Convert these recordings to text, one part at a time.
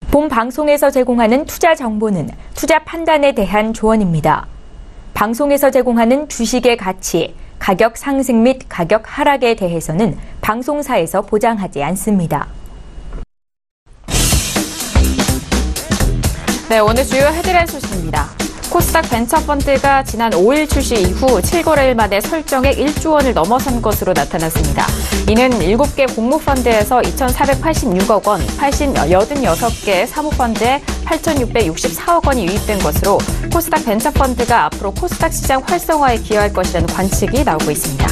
본 방송에서 제공하는 투자 정보는 투자 판단에 대한 조언입니다. 방송에서 제공하는 주식의 가치, 가격 상승 및 가격 하락에 대해서는 방송사에서 보장하지 않습니다. 네, 오늘 주요 헤드라인 소식입니다. 코스닥 벤처펀드가 지난 5일 출시 이후 7거래일 만에 설정액 1조 원을 넘어선 것으로 나타났습니다. 이는 7개 공모펀드에서 2,486억 원, 86개 사모펀드에 8,664억 원이 유입된 것으로 코스닥 벤처펀드가 앞으로 코스닥 시장 활성화에 기여할 것이라는 관측이 나오고 있습니다.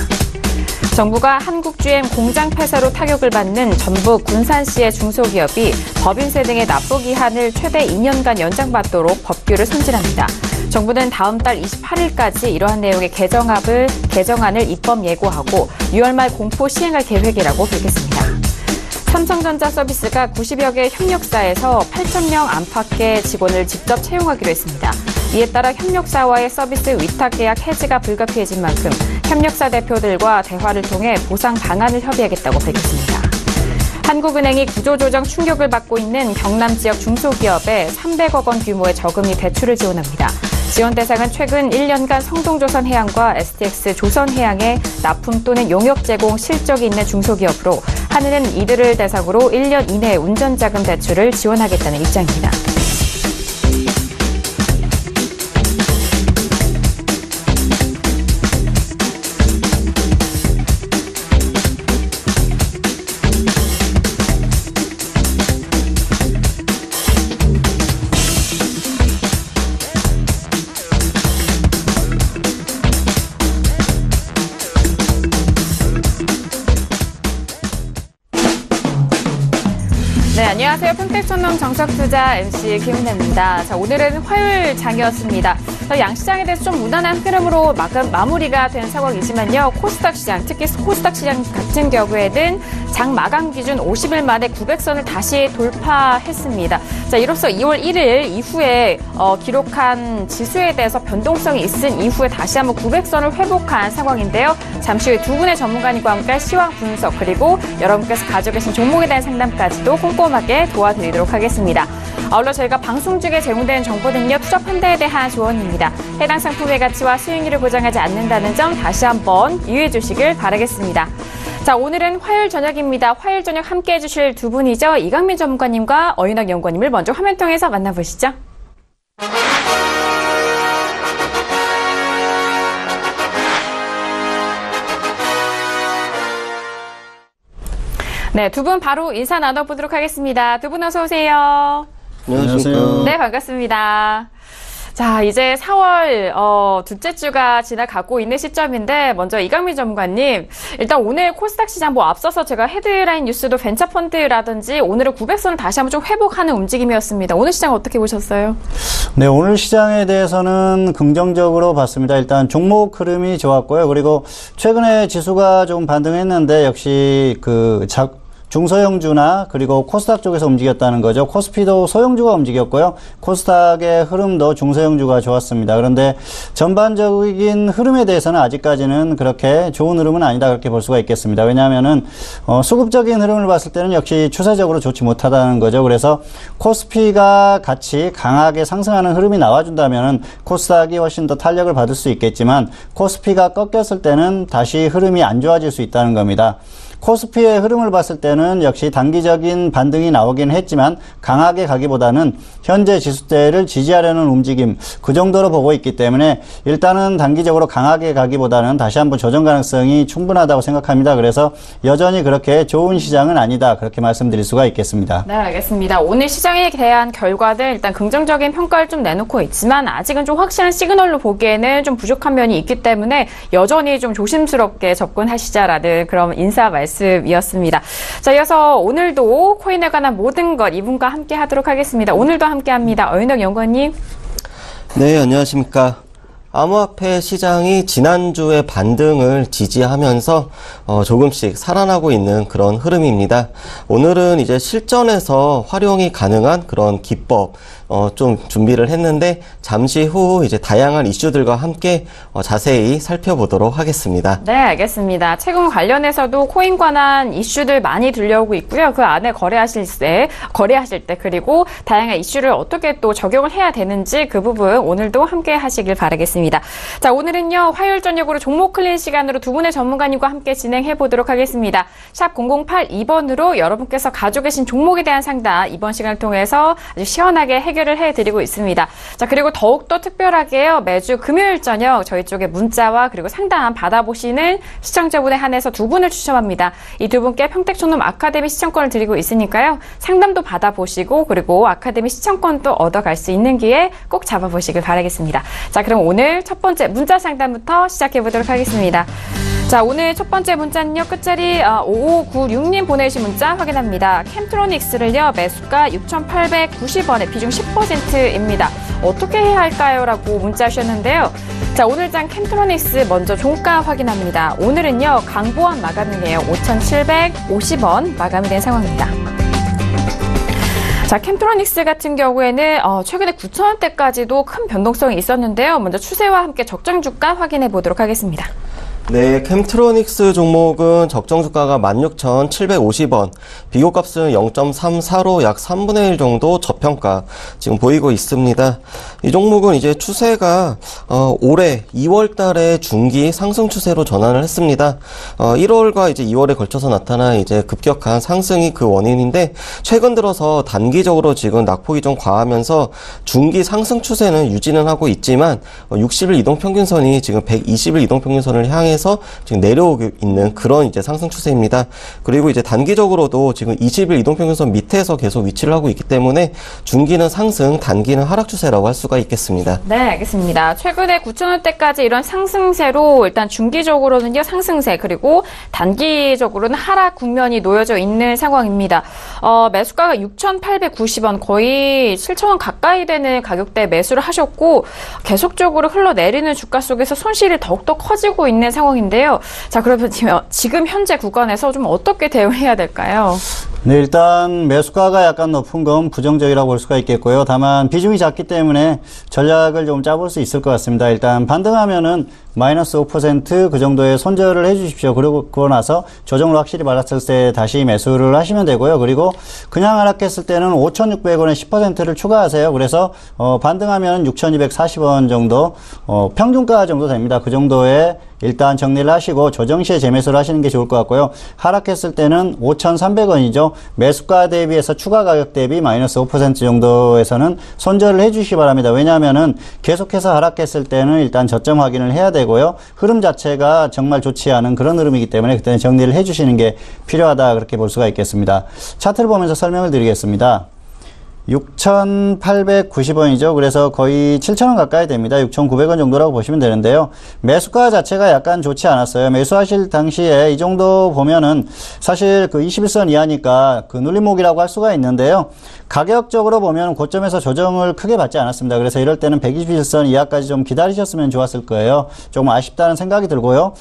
정부가 한국GM 공장 폐쇄로 타격을 받는 전북 군산시의 중소기업이 법인세 등의 납부 기한을 최대 2년간 연장받도록 법규를 손질합니다. 정부는 다음 달 28일까지 이러한 내용의 개정안을 입법 예고하고 6월 말 공포 시행할 계획이라고 밝혔습니다. 삼성전자 서비스가 90여 개 협력사에서 8,000명 안팎의 직원을 직접 채용하기로 했습니다. 이에 따라 협력사와의 서비스 위탁 계약 해지가 불가피해진 만큼 협력사 대표들과 대화를 통해 보상 방안을 협의하겠다고 밝혔습니다. 한국은행이 구조조정 충격을 받고 있는 경남 지역 중소기업에 300억 원 규모의 저금리 대출을 지원합니다. 지원 대상은 최근 1년간 성동조선해양과 STX 조선해양에 납품 또는 용역 제공 실적이 있는 중소기업으로 한은은 이들을 대상으로 1년 이내 운전자금 대출을 지원하겠다는 입장입니다. 네, 안녕하세요. 평택촌농 정석투자 MC 김은혜입니다. 자, 오늘은 화요일 장이었습니다. 양시장에 대해서 좀 무난한 흐름으로 마무리가 된 상황이지만요. 코스닥 시장, 특히 코스닥 시장 같은 경우에는 장 마감 기준 50일 만에 900선을 다시 돌파했습니다. 자, 이로써 2월 1일 이후에 기록한 지수에 대해서 변동성이 있은 이후에 다시 한번 900선을 회복한 상황인데요. 잠시 후에 두 분의 전문가님과 함께 시황 분석 그리고 여러분께서 가지고 계신 종목에 대한 상담까지도 꼼꼼하게 도와드리도록 하겠습니다. 아울러 저희가 방송 중에 제공되는 정보는요. 투자 판단에 대한 조언입니다. 해당 상품의 가치와 수익률을 보장하지 않는다는 점 다시 한번 유의해 주시길 바라겠습니다. 자, 오늘은 화요일 저녁입니다. 화요일 저녁 함께해 주실 두 분이죠. 이강민 전문가님과 어윤학 연구원님을 먼저 화면 통해서 만나보시죠. 네, 두 분 바로 인사 나눠보도록 하겠습니다. 두 분 어서 오세요. 안녕하세요. 네, 반갑습니다. 자, 이제 4월 둘째 주가 지나가고 있는 시점인데 먼저 이강민 전문가님, 일단 오늘 코스닥 시장 앞서서 제가 헤드라인 뉴스도 벤처펀드라든지 오늘은 900선을 다시 한번 좀 회복하는 움직임이었습니다. 오늘 시장 어떻게 보셨어요? 네, 오늘 시장에 대해서는 긍정적으로 봤습니다. 일단 종목 흐름이 좋았고요. 그리고 최근에 지수가 좀 반등했는데 역시 중소형주나 그리고 코스닥 쪽에서 움직였다는 거죠. 코스피도 소형주가 움직였고요. 코스닥의 흐름도 중소형주가 좋았습니다. 그런데 전반적인 흐름에 대해서는 아직까지는 그렇게 좋은 흐름은 아니다 그렇게 볼 수가 있겠습니다. 왜냐하면은 수급적인 흐름을 봤을 때는 역시 추세적으로 좋지 못하다는 거죠. 그래서 코스피가 같이 강하게 상승하는 흐름이 나와준다면은 코스닥이 훨씬 더 탄력을 받을 수 있겠지만 코스피가 꺾였을 때는 다시 흐름이 안 좋아질 수 있다는 겁니다. 코스피의 흐름을 봤을 때는 역시 단기적인 반등이 나오긴 했지만 강하게 가기보다는 현재 지수대를 지지하려는 움직임 그 정도로 보고 있기 때문에 일단은 단기적으로 강하게 가기보다는 다시 한번 조정 가능성이 충분하다고 생각합니다. 그래서 여전히 그렇게 좋은 시장은 아니다 그렇게 말씀드릴 수가 있겠습니다. 네, 알겠습니다. 오늘 시장에 대한 결과들 일단 긍정적인 평가를 좀 내놓고 있지만 아직은 좀 확실한 시그널로 보기에는 좀 부족한 면이 있기 때문에 여전히 좀 조심스럽게 접근하시자라는 그런 인사 말씀이었습니다. 자, 이어서 오늘도 코인에 관한 모든 것 이분과 함께 하도록 하겠습니다. 오늘도 함께합니다. 어윤학 연구원님. 네, 안녕하십니까. 암호화폐 시장이 지난주의 반등을 지지하면서 조금씩 살아나고 있는 그런 흐름입니다. 오늘은 이제 실전에서 활용이 가능한 그런 기법, 좀 준비를 했는데 잠시 후 이제 다양한 이슈들과 함께 자세히 살펴보도록 하겠습니다. 네, 알겠습니다. 최근 관련해서도 코인 관한 이슈들 많이 들려오고 있고요. 그 안에 거래하실 때 그리고 다양한 이슈를 어떻게 또 적용을 해야 되는지 그 부분 오늘도 함께 하시길 바라겠습니다. 자, 오늘은요, 화요일 저녁으로 종목 클린 시간으로 두 분의 전문가님과 함께 진행해 보도록 하겠습니다. 샵 0082번으로 여러분께서 가지고 계신 종목에 대한 상담 이번 시간을 통해서 아주 시원하게 해결을 해드리고 있습니다. 자, 그리고 더욱더 특별하게요, 매주 금요일 저녁 저희 쪽에 문자와 그리고 상담 받아보시는 시청자분에 한해서 두 분을 추첨합니다. 이 두 분께 평택촌놈 아카데미 시청권을 드리고 있으니까요, 상담도 받아보시고 그리고 아카데미 시청권도 얻어갈 수 있는 기회 꼭 잡아보시길 바라겠습니다. 자, 그럼 오늘 첫 번째 문자 상담부터 시작해 보도록 하겠습니다. 자, 오늘 첫 번째 문자는요, 끝자리 5596님 보내주신 문자 확인합니다. 캠트로닉스를요, 매수가 6,890원에 비중 10%입니다. 어떻게 해야 할까요? 라고 문자 주셨는데요. 자, 오늘장 캠트로닉스 먼저 종가 확인합니다. 오늘은요, 강보합 마감이네요. 5,750원 마감이 된 상황입니다. 자, 캠트로닉스 같은 경우에는 최근에 9,000원대까지도 큰 변동성이 있었는데요. 먼저 추세와 함께 적정 주가 확인해 보도록 하겠습니다. 네, 캠트로닉스 종목은 적정 주가가 16,750원, 비교값은 0.34로 약 3분의 1 정도 저평가 지금 보이고 있습니다. 이 종목은 이제 추세가 올해 2월 달에 중기 상승 추세로 전환을 했습니다. 1월과 이제 2월에 걸쳐서 나타난 이제 급격한 상승이 그 원인인데, 최근 들어서 단기적으로 지금 낙폭이 좀 과하면서 중기 상승 추세는 유지는 하고 있지만 60일 이동평균선이 지금 120일 이동평균선을 향해 지금 내려오고 있는 그런 이제 상승 추세입니다. 그리고 이제 단기적으로도 지금 20일 이동평균선 밑에서 계속 위치를 하고 있기 때문에 중기는 상승, 단기는 하락 추세라고 할 수가 있겠습니다. 네, 알겠습니다. 최근에 9,000원대까지 이런 상승세로 일단 중기적으로는요, 상승세, 그리고 단기적으로는 하락 국면이 놓여져 있는 상황입니다. 매수가가 6,890원, 거의 7,000원 가까이 되는 가격대에 매수를 하셨고, 계속적으로 흘러내리는 주가 속에서 손실이 더욱더 커지고 있는 상황인데요. 자, 그러면 지금 현재 구간에서 좀 어떻게 대응해야 될까요? 네, 일단 매수가가 약간 높은 건 부정적이라고 볼 수가 있겠고요. 다만 비중이 작기 때문에 전략을 좀 짜볼 수 있을 것 같습니다. 일단 반등하면은 마이너스 5% 그 정도의 손절을 해주십시오. 그리고 그러고 나서 조정을 확실히 받았을 때 다시 매수를 하시면 되고요. 그리고 그냥 하락했을 때는 5,600원에 10%를 추가하세요. 그래서 반등하면 6,240원 정도 평균가 정도 됩니다. 그 정도에 일단 정리를 하시고 조정 시에 재매수를 하시는 게 좋을 것 같고요. 하락했을 때는 5,300원이죠. 매수가 대비해서 추가 가격 대비 마이너스 5% 정도에서는 손절을 해주시기 바랍니다. 왜냐하면은 계속해서 하락했을 때는 일단 저점 확인을 해야 되고요. 흐름 자체가 정말 좋지 않은 그런 흐름이기 때문에 그때는 정리를 해주시는 게 필요하다, 그렇게 볼 수가 있겠습니다. 차트를 보면서 설명을 드리겠습니다. 6,890원이죠. 그래서 거의 7,000원 가까이 됩니다. 6,900원 정도라고 보시면 되는데요. 매수가 자체가 약간 좋지 않았어요. 매수하실 당시에 이 정도 보면은 사실 그 21선 이하니까 그 눌림목이라고 할 수가 있는데요. 가격적으로 보면 고점에서 조정을 크게 받지 않았습니다. 그래서 이럴 때는 121선 이하까지 좀 기다리셨으면 좋았을 거예요. 조금 아쉽다는 생각이 들고요.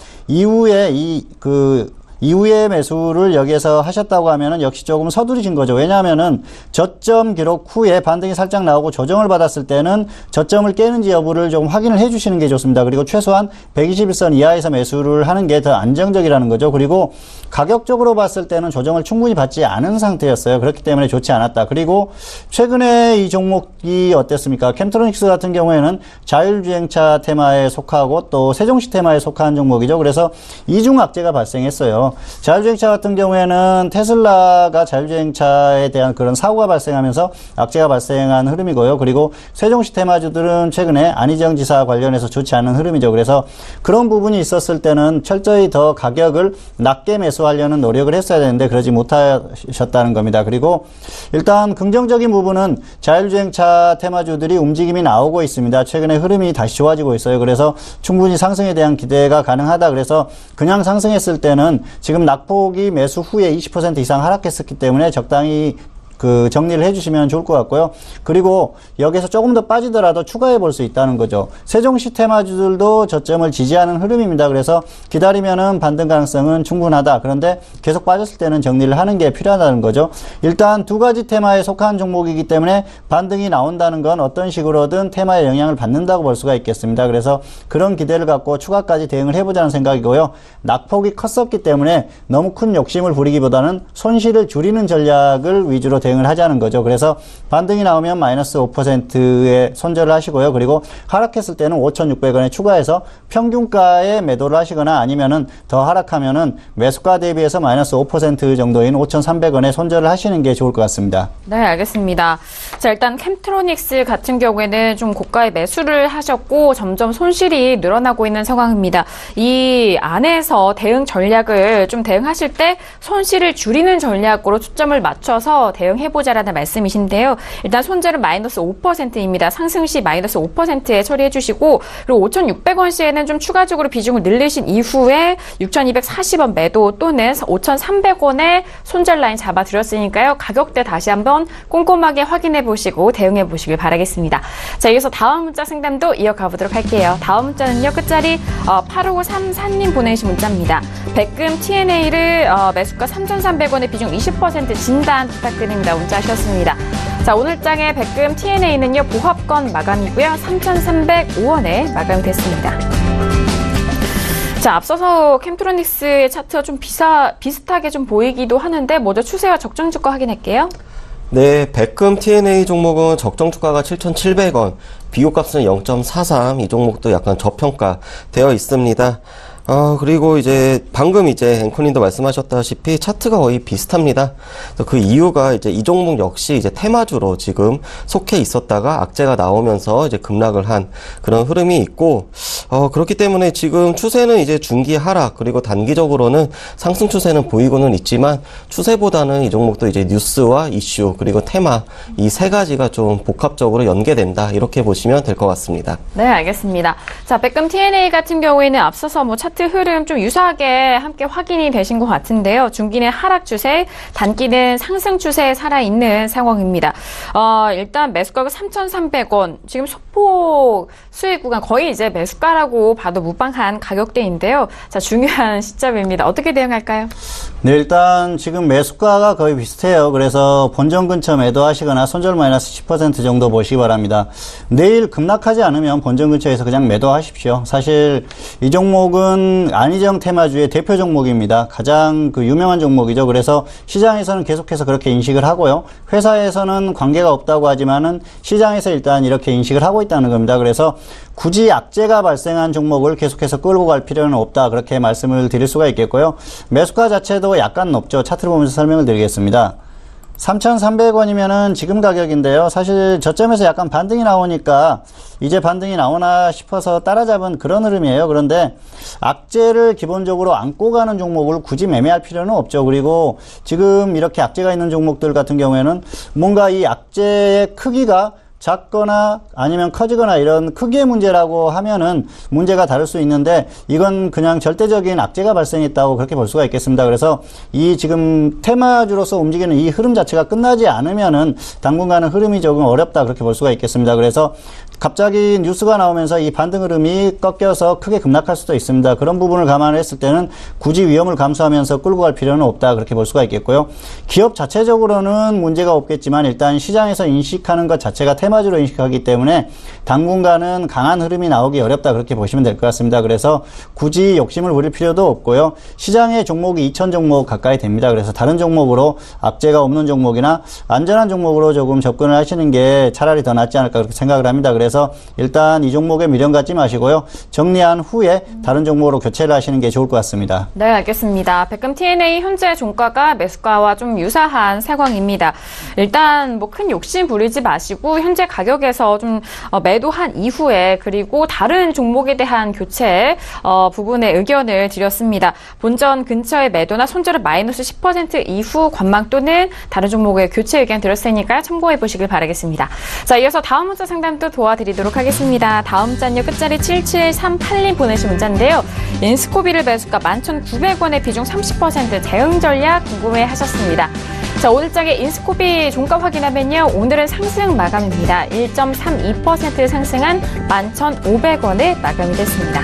이후에 매수를 여기에서 하셨다고 하면은 역시 조금 서두르신 거죠. 왜냐하면은 저점 기록 후에 반등이 살짝 나오고 조정을 받았을 때는 저점을 깨는지 여부를 좀 확인을 해 주시는 게 좋습니다. 그리고 최소한 121선 이하에서 매수를 하는 게 더 안정적이라는 거죠. 그리고 가격적으로 봤을 때는 조정을 충분히 받지 않은 상태였어요. 그렇기 때문에 좋지 않았다. 그리고 최근에 이 종목이 어땠습니까? 캠트로닉스 같은 경우에는 자율주행차 테마에 속하고 또 세종시 테마에 속한 종목이죠. 그래서 이중 악재가 발생했어요. 자율주행차 같은 경우에는 테슬라가 자율주행차에 대한 그런 사고가 발생하면서 악재가 발생한 흐름이고요. 그리고 세종시 테마주들은 최근에 안희정 지사 관련해서 좋지 않은 흐름이죠. 그래서 그런 부분이 있었을 때는 철저히 더 가격을 낮게 매수하려는 노력을 했어야 되는데 그러지 못하셨다는 겁니다. 그리고 일단 긍정적인 부분은 자율주행차 테마주들이 움직임이 나오고 있습니다. 최근에 흐름이 다시 좋아지고 있어요. 그래서 충분히 상승에 대한 기대가 가능하다. 그래서 그냥 상승했을 때는 지금 낙폭이 매수 후에 20% 이상 하락했었기 때문에 적당히 정리를 해주시면 좋을 것 같고요. 그리고 여기서 조금 더 빠지더라도 추가해 볼 수 있다는 거죠. 세종시 테마주들도 저점을 지지하는 흐름입니다. 그래서 기다리면은 반등 가능성은 충분하다. 그런데 계속 빠졌을 때는 정리를 하는 게 필요하다는 거죠. 일단 두 가지 테마에 속한 종목이기 때문에 반등이 나온다는 건 어떤 식으로든 테마에 영향을 받는다고 볼 수가 있겠습니다. 그래서 그런 기대를 갖고 추가까지 대응을 해보자는 생각이고요. 낙폭이 컸었기 때문에 너무 큰 욕심을 부리기보다는 손실을 줄이는 전략을 위주로 대응을 하자는 거죠. 그래서 반등이 나오면 마이너스 5%의 손절을 하시고요. 그리고 하락했을 때는 5,600원에 추가해서 평균가에 매도를 하시거나 아니면은 더 하락하면은 매수가 대비해서 마이너스 5% 정도인 5,300원에 손절을 하시는 게 좋을 것 같습니다. 네, 알겠습니다. 자, 일단 캠트로닉스 같은 경우에는 좀 고가에 매수를 하셨고 점점 손실이 늘어나고 있는 상황입니다. 이 안에서 대응 전략을 좀 대응하실 때 손실을 줄이는 전략으로 초점을 맞춰서 대응해보자라는 말씀이신데요. 일단 손절은 마이너스 5%입니다. 상승 시 마이너스 5%에 처리해 주시고 그리고 5,600원 시에는 좀 추가적으로 비중을 늘리신 이후에 6,240원 매도 또는 5,300원에 손절 라인 잡아드렸으니까요. 가격대 다시 한번 꼼꼼하게 확인해 보시고 대응해 보시길 바라겠습니다. 자, 이어서 다음 문자 상담도 이어가 보도록 할게요. 다음 문자는요. 끝자리 8534님 보내신 문자입니다. 백금 TNA를 매수가 3,300원에 비중 20% 진단 부탁드립니다. 문자 하셨습니다. 자, 오늘 장의 백금 TNA는요. 보합권 마감이고요. 3,305원에 마감이 됐습니다. 자, 앞서서 캠트로닉스의 차트가 좀 비슷하게 좀 보이기도 하는데 먼저 추세와 적정 주가 확인할게요. 네, 백금 TNA 종목은 적정 주가가 7,700원, 비교값은 0.43, 이 종목도 약간 저평가 되어 있습니다. 그리고 이제 방금 이제 앵커님도 말씀하셨다시피 차트가 거의 비슷합니다. 그 이유가 이제 이 종목 역시 이제 테마주로 지금 속해 있었다가 악재가 나오면서 이제 급락을 한 그런 흐름이 있고, 그렇기 때문에 지금 추세는 이제 중기 하락, 그리고 단기적으로는 상승 추세는 보이고는 있지만 추세보다는 이 종목도 이제 뉴스와 이슈, 그리고 테마 이 세 가지가 좀 복합적으로 연계된다. 이렇게 보시면 될 것 같습니다. 네, 알겠습니다. 자, 백금 TNA 같은 경우에는 앞서서 차트 흐름 좀 유사하게 함께 확인이 되신 것 같은데요. 중기는 하락 추세, 단기는 상승 추세에 살아있는 상황입니다. 일단 매수가가 3,300원, 지금 소폭 수익 구간 거의 이제 매수가라고 봐도 무방한 가격대인데요. 자, 중요한 시점입니다. 어떻게 대응할까요? 네, 일단 지금 매수가가 거의 비슷해요. 그래서 본전 근처 매도하시거나 손절 마이너스 10% 정도 보시기 바랍니다. 내일 급락하지 않으면 본전 근처에서 그냥 매도하십시오. 사실 이 종목은 안희정 테마주의 대표 종목입니다. 가장 유명한 종목이죠. 그래서 시장에서는 계속해서 그렇게 인식을 하고요. 회사에서는 관계가 없다고 하지만은 시장에서 일단 이렇게 인식을 하고 있다는 겁니다. 그래서 굳이 악재가 발생한 종목을 계속해서 끌고 갈 필요는 없다. 그렇게 말씀을 드릴 수가 있겠고요. 매수가 자체도 약간 높죠. 차트를 보면서 설명을 드리겠습니다. 3,300원이면은 지금 가격인데요. 사실 저점에서 약간 반등이 나오니까 이제 반등이 나오나 싶어서 따라잡은 그런 흐름이에요. 그런데 악재를 기본적으로 안고 가는 종목을 굳이 매매할 필요는 없죠. 그리고 지금 이렇게 악재가 있는 종목들 같은 경우에는 뭔가 이 악재의 크기가 작거나 아니면 커지거나 이런 크기의 문제라고 하면은 문제가 다를 수 있는데 이건 그냥 절대적인 악재가 발생했다고 그렇게 볼 수가 있겠습니다. 그래서 이 지금 테마주로서 움직이는 이 흐름 자체가 끝나지 않으면은 당분간은 흐름이 조금 어렵다 그렇게 볼 수가 있겠습니다. 그래서 갑자기 뉴스가 나오면서 이 반등 흐름이 꺾여서 크게 급락할 수도 있습니다. 그런 부분을 감안했을 때는 굳이 위험을 감수하면서 끌고 갈 필요는 없다 그렇게 볼 수가 있겠고요. 기업 자체적으로는 문제가 없겠지만 일단 시장에서 인식하는 것 자체가 테마주로 인식하기 때문에 당분간은 강한 흐름이 나오기 어렵다 그렇게 보시면 될 것 같습니다. 그래서 굳이 욕심을 부릴 필요도 없고요. 시장의 종목이 2,000종목 가까이 됩니다. 그래서 다른 종목으로 악재가 없는 종목이나 안전한 종목으로 조금 접근을 하시는 게 차라리 더 낫지 않을까 그렇게 생각을 합니다. 그래서 일단 이 종목에 미련 갖지 마시고요. 정리한 후에 다른 종목으로 교체를 하시는 게 좋을 것 같습니다. 네, 알겠습니다. 백금 TNA 현재 종가가 매수가와 좀 유사한 상황입니다. 일단 큰 욕심 부리지 마시고 현재 가격에서 좀 매도한 이후에 그리고 다른 종목에 대한 교체 부분의 의견을 드렸습니다. 본전 근처의 매도나 손절은 마이너스 10% 이후 관망 또는 다른 종목의 교체 의견 드렸으니까 참고해 보시길 바라겠습니다. 자, 이어서 다음 문자 상담도 도와드리도록 하겠습니다. 다음 문자는요. 끝자리 7738님 보내신 문자인데요. 인스코비를 매수가 11,900원의 비중 30% 대응 전략 궁금해 하셨습니다. 자, 오늘장의 인스코비 종가 확인하면요. 오늘은 상승 마감입니다. 1.32% 상승한 11,500원에 마감이 됐습니다.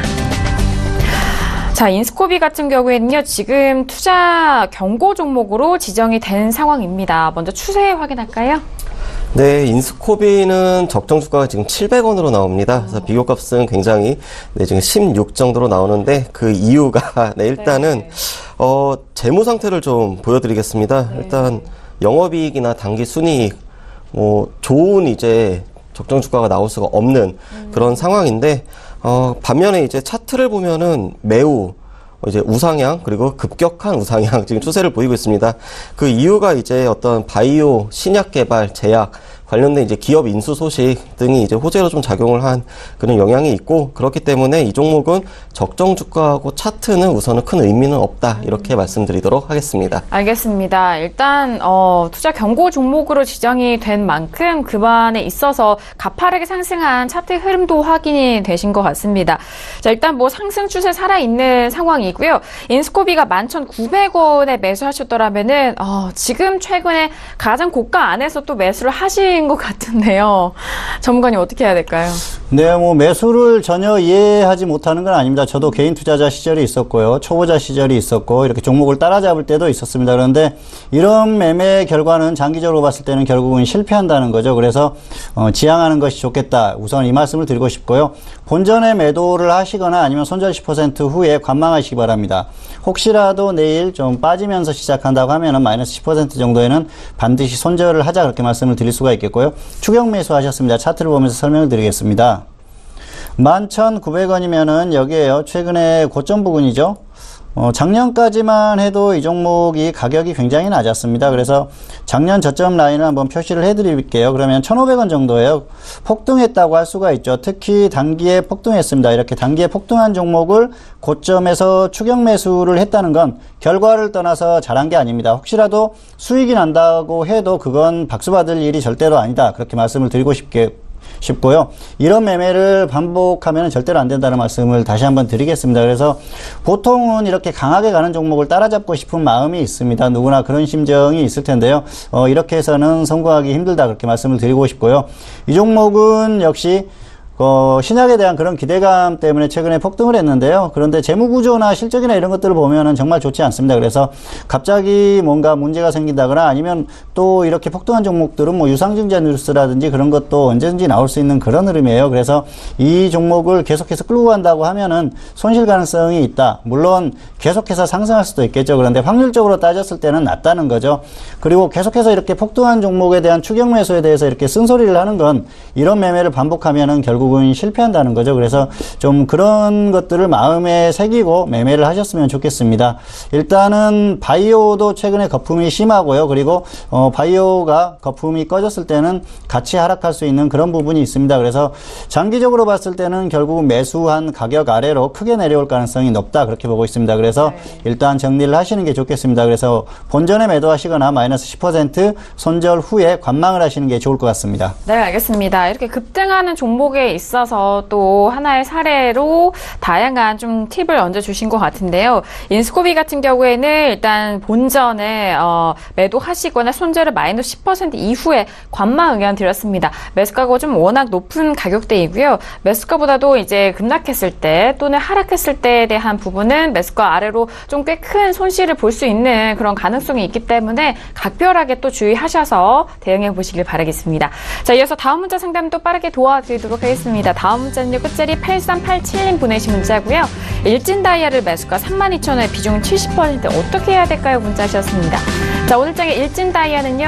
자, 인스코비 같은 경우에는요, 지금 투자 경고 종목으로 지정이 된 상황입니다. 먼저 추세 확인할까요? 네, 인스코비는 적정 주가가 지금 700원으로 나옵니다. 그래서 비교값은 굉장히 지금 16 정도로 나오는데 그 이유가 일단은 재무 상태를 좀 보여드리겠습니다. 일단 영업이익이나 단기 순이익 좋은 이제 적정 주가가 나올 수가 없는 그런 상황인데 반면에 이제 차트를 보면은 매우 이제 우상향 그리고 급격한 우상향 지금 추세를 보이고 있습니다. 그 이유가 이제 어떤 바이오 신약 개발 제약 관련된 이제 기업 인수 소식 등이 이제 호재로 좀 작용을 한 그런 영향이 있고 그렇기 때문에 이 종목은 적정 주가하고 차트는 우선은 큰 의미는 없다 이렇게 말씀드리도록 하겠습니다. 알겠습니다. 일단 투자 경고 종목으로 지정이 된 만큼 그만에 있어서 가파르게 상승한 차트 흐름도 확인이 되신 것 같습니다. 자, 일단 뭐 상승 추세 살아있는 상황이고요. 인스코비가 11,900원에 매수하셨더라면은 지금 최근에 가장 고가 안에서 또 매수를 하신 것 같은데요. 전문가님 어떻게 해야 될까요? 네, 뭐 매수를 전혀 이해하지 못하는 건 아닙니다. 저도 개인 투자자 시절이 있었고요. 초보자 시절이 있었고 이렇게 종목을 따라잡을 때도 있었습니다. 그런데 이런 매매 결과는 장기적으로 봤을 때는 결국은 실패한다는 거죠. 그래서 지양하는 것이 좋겠다. 우선 이 말씀을 드리고 싶고요. 본전에 매도를 하시거나 아니면 손절 10% 후에 관망하시기 바랍니다. 혹시라도 내일 좀 빠지면서 시작한다고 하면은 마이너스 10% 정도에는 반드시 손절을 하자 그렇게 말씀을 드릴 수가 있겠고요. 추격 매수 하셨습니다. 차트를 보면서 설명을 드리겠습니다. 11,900원이면은 여기에요. 최근에 고점 부근이죠. 작년까지만 해도 이 종목이 가격이 굉장히 낮았습니다. 그래서 작년 저점 라인을 한번 표시를 해드릴게요. 그러면 1,500원 정도예요. 폭등했다고 할 수가 있죠. 특히 단기에 폭등했습니다. 이렇게 단기에 폭등한 종목을 고점에서 추격 매수를 했다는 건 결과를 떠나서 잘한 게 아닙니다. 혹시라도 수익이 난다고 해도 그건 박수 받을 일이 절대로 아니다. 그렇게 말씀을 드리고 싶고요. 이런 매매를 반복하면 절대로 안 된다는 말씀을 다시 한번 드리겠습니다. 그래서 보통은 이렇게 강하게 가는 종목을 따라잡고 싶은 마음이 있습니다. 누구나 그런 심정이 있을 텐데요. 이렇게 해서는 성공하기 힘들다 그렇게 말씀을 드리고 싶고요. 이 종목은 역시 신약에 대한 그런 기대감 때문에 최근에 폭등을 했는데요. 그런데 재무구조나 실적이나 이런 것들을 보면은 정말 좋지 않습니다. 그래서 갑자기 뭔가 문제가 생긴다거나 아니면 또 이렇게 폭등한 종목들은 뭐 유상증자 뉴스라든지 그런 것도 언제든지 나올 수 있는 그런 흐름이에요. 그래서 이 종목을 계속해서 끌고 간다고 하면은 손실 가능성이 있다. 물론 계속해서 상승할 수도 있겠죠. 그런데 확률적으로 따졌을 때는 낮다는 거죠. 그리고 계속해서 이렇게 폭등한 종목에 대한 추격 매수에 대해서 이렇게 쓴소리를 하는 건 이런 매매를 반복하면은 결국은 실패한다는 거죠. 그래서 좀 그런 것들을 마음에 새기고 매매를 하셨으면 좋겠습니다. 일단은 바이오도 최근에 거품이 심하고요. 그리고 바이오가 거품이 꺼졌을 때는 같이 하락할 수 있는 그런 부분이 있습니다. 그래서 장기적으로 봤을 때는 결국은 매수한 가격 아래로 크게 내려올 가능성이 높다 그렇게 보고 있습니다. 그래서 일단 정리를 하시는 게 좋겠습니다. 그래서 본전에 매도하시거나 마이너스 10% 손절 후에 관망을 하시는 게 좋을 것 같습니다. 네, 알겠습니다. 이렇게 급등하는 종목에 있어서 또 하나의 사례로 다양한 좀 팁을 얹어주신 것 같은데요. 인스코비 같은 경우에는 일단 본전에 매도하시거나 손절을 마이너스 10% 이후에 관망 의견 드렸습니다. 매수가가 좀 워낙 높은 가격대이고요. 매수가보다도 이제 급락했을 때 또는 하락했을 때에 대한 부분은 매수가 아래로 좀 꽤 큰 손실을 볼 수 있는 그런 가능성이 있기 때문에 각별하게 또 주의하셔서 대응해 보시길 바라겠습니다. 자, 이어서 다음 문자 상담 또 빠르게 도와드리도록 하겠습니다. 다음 문자는요. 끝자리 8387님 보내신 문자고요. 일진 다이아를 매수가 32,000원에 비중 70% 어떻게 해야 될까요? 문자 하셨습니다. 자, 오늘장의 일진 다이아는요.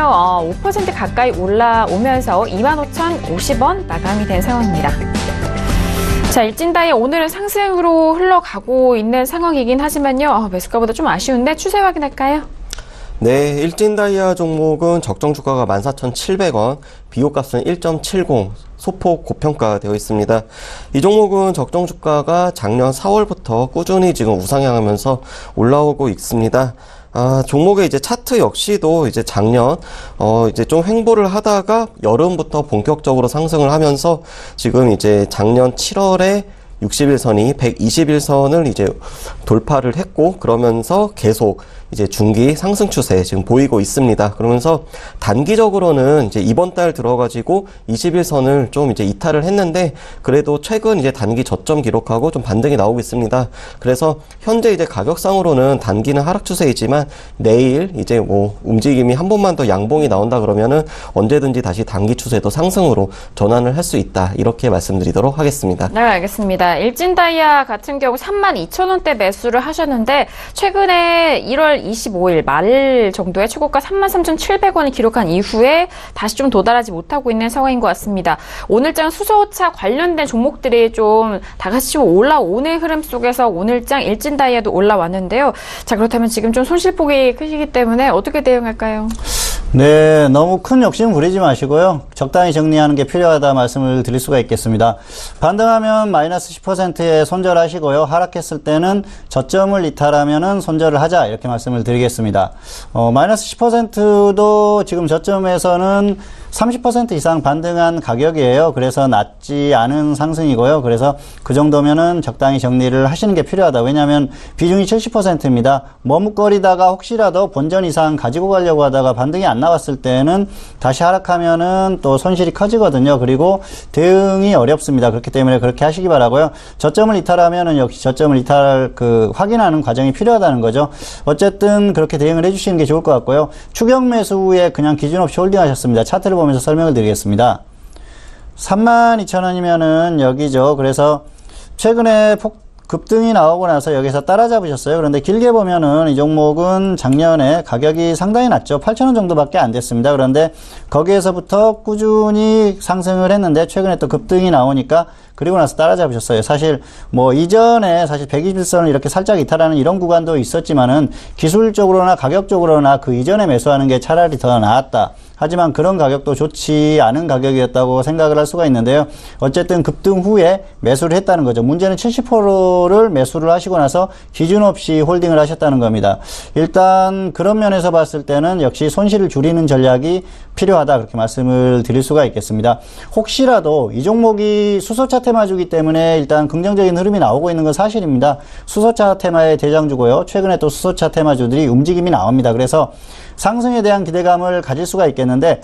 5% 가까이 올라오면서 25,050원 마감이 된 상황입니다. 자, 일진다이아 오늘은 상승으로 흘러가고 있는 상황이긴 하지만요. 매수가보다 좀 아쉬운데 추세 확인할까요? 네, 일진다이아 종목은 적정 주가가 14,700원, 비교값은 1.70, 소폭 고평가되어 있습니다. 이 종목은 적정 주가가 작년 4월부터 꾸준히 지금 우상향하면서 올라오고 있습니다. 종목의 이제 차트 역시도 이제 작년, 이제 좀 횡보를 하다가 여름부터 본격적으로 상승을 하면서 지금 이제 작년 7월에 60일선이 121선을 이제 돌파를 했고, 그러면서 계속 이제 중기 상승 추세 지금 보이고 있습니다. 그러면서 단기적으로는 이제 이번 달 들어가지고 21선을 좀 이제 이탈을 했는데 그래도 최근 이제 단기 저점 기록하고 좀 반등이 나오고 있습니다. 그래서 현재 이제 가격상으로는 단기는 하락 추세이지만 내일 이제 뭐 움직임이 한 번만 더 양봉이 나온다 그러면은 언제든지 다시 단기 추세도 상승으로 전환을 할 수 있다. 이렇게 말씀드리도록 하겠습니다. 네, 알겠습니다. 일진다이아 같은 경우 32,000원대 매수를 하셨는데 최근에 1월 25일 말 정도에 최고가 33,700원을 기록한 이후에 다시 좀 도달하지 못하고 있는 상황인 것 같습니다. 오늘장 수소차 관련된 종목들이 좀 다같이 올라오는 흐름 속에서 오늘장 일진다이아도 올라왔는데요. 자, 그렇다면 지금 좀 손실폭이 크시기 때문에 어떻게 대응할까요? 네, 너무 큰 욕심 부리지 마시고요. 적당히 정리하는 게 필요하다 말씀을 드릴 수가 있겠습니다. 반등하면 마이너스 10%에 손절하시고요. 하락했을 때는 저점을 이탈하면은 손절을 하자 이렇게 말씀을 드리겠습니다. 마이너스 10%도 지금 저점에서는 30% 이상 반등한 가격이에요. 그래서 낮지 않은 상승이고요. 그래서 그 정도면은 적당히 정리를 하시는 게 필요하다. 왜냐하면 비중이 70%입니다. 머뭇거리다가 혹시라도 본전 이상 가지고 가려고 하다가 반등이 안 나왔을 때는 다시 하락하면은 또 손실이 커지거든요. 그리고 대응이 어렵습니다. 그렇기 때문에 그렇게 하시기 바라고요. 저점을 이탈하면은 역시 저점을 확인하는 과정이 필요하다는 거죠. 어쨌든 그렇게 대응을 해주시는 게 좋을 것 같고요. 추격 매수에 그냥 기준 없이 홀딩하셨습니다. 차트를 보면서 설명을 드리겠습니다. 32,000원이면은 여기죠. 그래서 최근에 급등이 나오고 나서 여기서 따라잡으셨어요. 그런데 길게 보면은 이 종목은 작년에 가격이 상당히 낮죠. 8,000원 정도밖에 안 됐습니다. 그런데 거기에서부터 꾸준히 상승을 했는데 최근에 또 급등이 나오니까 그리고 나서 따라잡으셨어요. 사실 뭐 이전에 사실 121선을 이렇게 살짝 이탈하는 이런 구간도 있었지만은 기술적으로나 가격적으로나 그 이전에 매수하는 게 차라리 더 나았다. 하지만 그런 가격도 좋지 않은 가격이었다고 생각을 할 수가 있는데요. 어쨌든 급등 후에 매수를 했다는 거죠. 문제는 70%를 매수를 하시고 나서 기준 없이 홀딩을 하셨다는 겁니다. 일단 그런 면에서 봤을 때는 역시 손실을 줄이는 전략이 필요하다 그렇게 말씀을 드릴 수가 있겠습니다. 혹시라도 이 종목이 수소차 테마주기 때문에 일단 긍정적인 흐름이 나오고 있는 건 사실입니다. 수소차 테마의 대장주고요. 최근에 또 수소차 테마주들이 움직임이 나옵니다. 그래서 상승에 대한 기대감을 가질 수가 있겠는데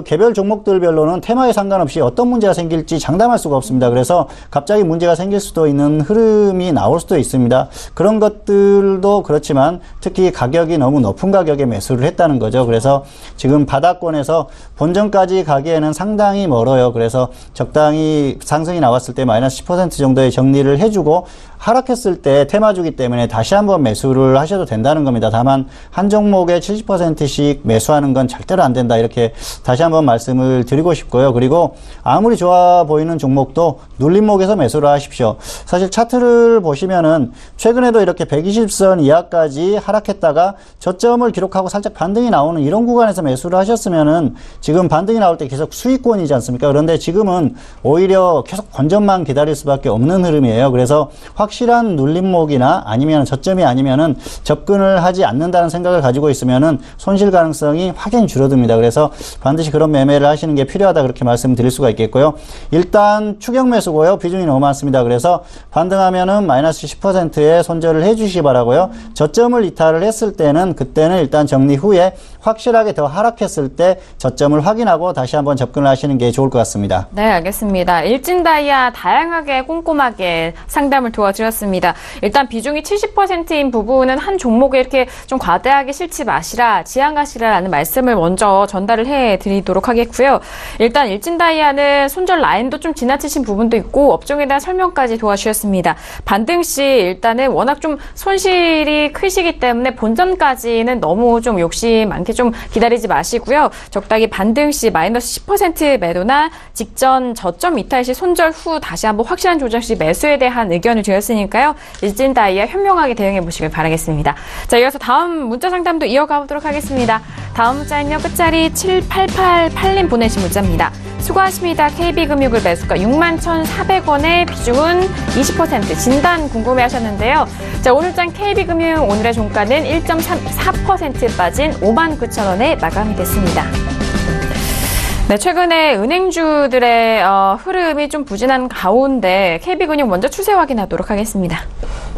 개별 종목들별로는 테마에 상관없이 어떤 문제가 생길지 장담할 수가 없습니다. 그래서 갑자기 문제가 생길 수도 있는 흐름이 나올 수도 있습니다. 그런 것들도 그렇지만 특히 가격이 너무 높은 가격에 매수를 했다는 거죠. 그래서 지금 바닥권에서 본전까지 가기에는 상당히 멀어요. 그래서 적당히 상승이 나왔을 때 마이너스 10% 정도의 정리를 해주고 하락했을 때 테마주기 때문에 다시 한번 매수를 하셔도 된다는 겁니다. 다만 한 종목에 70%씩 매수하는 건 절대로 안 된다. 이렇게 다시 한번 말씀을 드리고 싶고요. 그리고 아무리 좋아 보이는 종목도 눌림목에서 매수를 하십시오. 사실 차트를 보시면은 최근에도 이렇게 120선 이하까지 하락했다가 저점을 기록하고 살짝 반등이 나오는 이런 구간에서 매수를 하셨으면은 지금 반등이 나올 때 계속 수익권이지 않습니까? 그런데 지금은 오히려 계속 본전만 기다릴 수밖에 없는 흐름이에요. 그래서 확실한 눌림목이나 아니면 저점이 아니면은 접근을 하지 않는다는 생각을 가지고 있으면은 손실 가능성이 확연히 줄어듭니다. 그래서 반드시 그런 매매를 하시는 게 필요하다 그렇게 말씀드릴 수가 있겠고요. 일단 추격 매수고요. 비중이 너무 많습니다. 그래서 반등하면은 마이너스 10%에 손절을 해주시기 바라고요. 저점을 이탈을 했을 때는 그때는 일단 정리 후에 확실하게 더 하락했을 때 저점을 확인하고 다시 한번 접근을 하시는 게 좋을 것 같습니다. 네, 알겠습니다. 일진다이아 다양하게 꼼꼼하게 상담을 도와드렸습니다. 일단 비중이 70%인 부분은 한 종목에 이렇게 좀 과대하게 실지 마시라, 지양하시라라는 말씀을 먼저 전달을 해드리도록 하겠고요. 일단 일진다이아는 손절 라인도 좀 지나치신 부분도 있고 업종에 대한 설명까지 도와주셨습니다. 반등 시 일단은 워낙 좀 손실이 크시기 때문에 본전까지는 너무 좀 욕심 많게 좀 기다리지 마시고요. 적당히 반등 시 마이너스 10% 매도나 직전 저점 이탈 시 손절 후 다시 한번 확실한 조정 시 매수에 대한 의견을 드렸으니까요. 일진다이아 현명하게 대응해 보시길 바라겠습니다. 자, 이어서 다음 문자 상담도 이어가 보도록 하겠습니다. 다음 문자는요. 끝자리 7888님 보내신 문자입니다. 수고하십니다. KB금융을 매수가 61,400원에 비중은 20% 진단 궁금해하셨는데요. 자, 오늘장 KB금융 오늘의 종가는 1.4% 빠진 59,000원에 마감이 됐습니다. 네, 최근에 은행주들의 흐름이 좀 부진한 가운데 KB금융 먼저 추세 확인하도록 하겠습니다.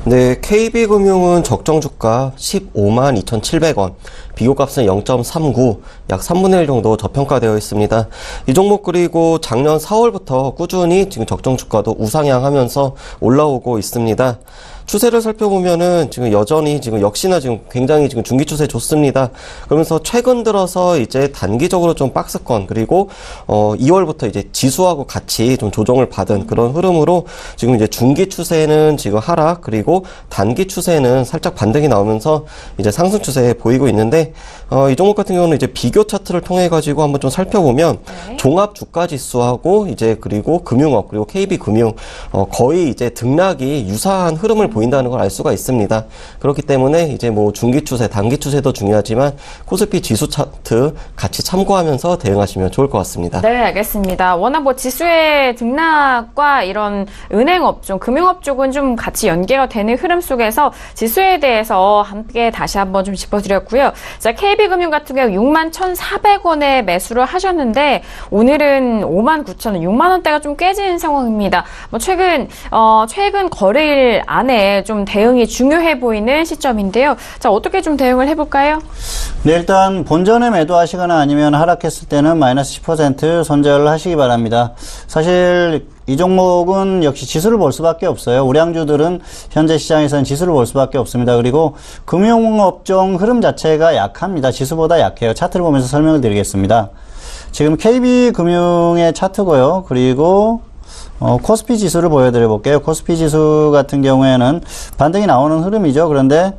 네, KB금융은 적정 주가 15만 2,700원, 비교값은 0.39, 약 3분의 1 정도 저평가되어 있습니다. 이 종목 그리고 작년 4월부터 꾸준히 지금 적정 주가도 우상향하면서 올라오고 있습니다. 추세를 살펴보면은 지금 여전히 지금 역시나 지금 굉장히 지금 중기 추세 좋습니다. 그러면서 최근 들어서 이제 단기적으로 좀 박스권 그리고 2월부터 이제 지수하고 같이 좀 조정을 받은 그런 흐름으로 지금 이제 중기 추세는 지금 하락 그리고 단기 추세는 살짝 반등이 나오면서 이제 상승 추세 보이고 있는데 이 종목 같은 경우는 이제 비교 차트를 통해 가지고 한번 좀 살펴보면 종합 주가 지수하고 이제 그리고 금융업 그리고 KB금융 거의 이제 등락이 유사한 흐름을 보인다는 걸 알 수가 있습니다. 그렇기 때문에 이제 뭐 중기 추세, 단기 추세도 중요하지만 코스피 지수 차트 같이 참고하면서 대응하시면 좋을 것 같습니다. 네, 알겠습니다. 워낙 뭐 지수의 등락과 이런 은행업 쪽, 금융업 쪽은 좀 같이 연계가 되는 흐름 속에서 지수에 대해서 함께 다시 한번 좀 짚어드렸고요. 자, KB금융 같은 경우 61,400원에 매수를 하셨는데 오늘은 59,000원, 6만 원대가 좀 깨진 상황입니다. 뭐 최근 거래일 안에 좀 대응이 중요해 보이는 시점인데요. 자, 어떻게 좀 대응을 해볼까요? 네, 일단 본전에 매도하시거나 아니면 하락했을 때는 마이너스 10% 손절을 하시기 바랍니다. 사실 이 종목은 역시 지수를 볼 수밖에 없어요. 우량주들은 현재 시장에서는 지수를 볼 수밖에 없습니다. 그리고 금융업종 흐름 자체가 약합니다. 지수보다 약해요. 차트를 보면서 설명을 드리겠습니다. 지금 KB금융의 차트고요. 그리고 코스피 지수를 보여드려 볼게요. 코스피 지수 같은 경우에는 반등이 나오는 흐름이죠. 그런데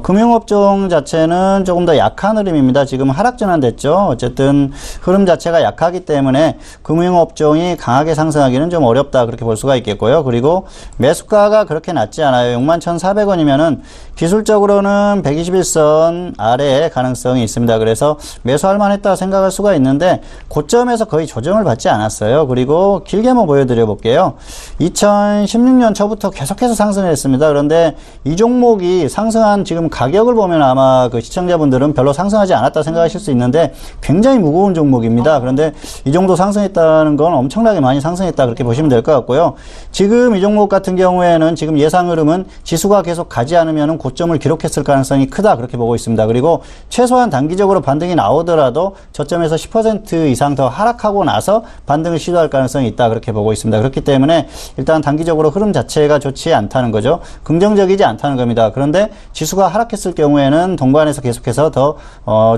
금융업종 자체는 조금 더 약한 흐름입니다. 지금 하락 전환됐죠. 어쨌든 흐름 자체가 약하기 때문에 금융업종이 강하게 상승하기는 좀 어렵다 그렇게 볼 수가 있겠고요. 그리고 매수가가 그렇게 낮지 않아요. 61,400원이면은 기술적으로는 121선 아래의 가능성이 있습니다. 그래서 매수할 만했다 생각할 수가 있는데 고점에서 거의 조정을 받지 않았어요. 그리고 길게 한번 보여드려 볼게요. 2016년 초부터 계속해서 상승을 했습니다. 그런데 이 종목이 상승한 지금 가격을 보면 아마 그 시청자분들은 별로 상승하지 않았다 생각하실 수 있는데 굉장히 무거운 종목입니다. 그런데 이 정도 상승했다는 건 엄청나게 많이 상승했다 그렇게 보시면 될 것 같고요. 지금 이 종목 같은 경우에는 지금 예상 흐름은 지수가 계속 가지 않으면 고점을 기록했을 가능성이 크다 그렇게 보고 있습니다. 그리고 최소한 단기적으로 반등이 나오더라도 저점에서 10% 이상 더 하락하고 나서 반등을 시도할 가능성이 있다 그렇게 보고 있습니다. 그렇기 때문에 일단 단기적으로 흐름 자체가 좋지 않다는 거죠. 긍정적이지 않다는 겁니다. 그런데 지수가 하락했을 경우에는 동반해서 계속해서 더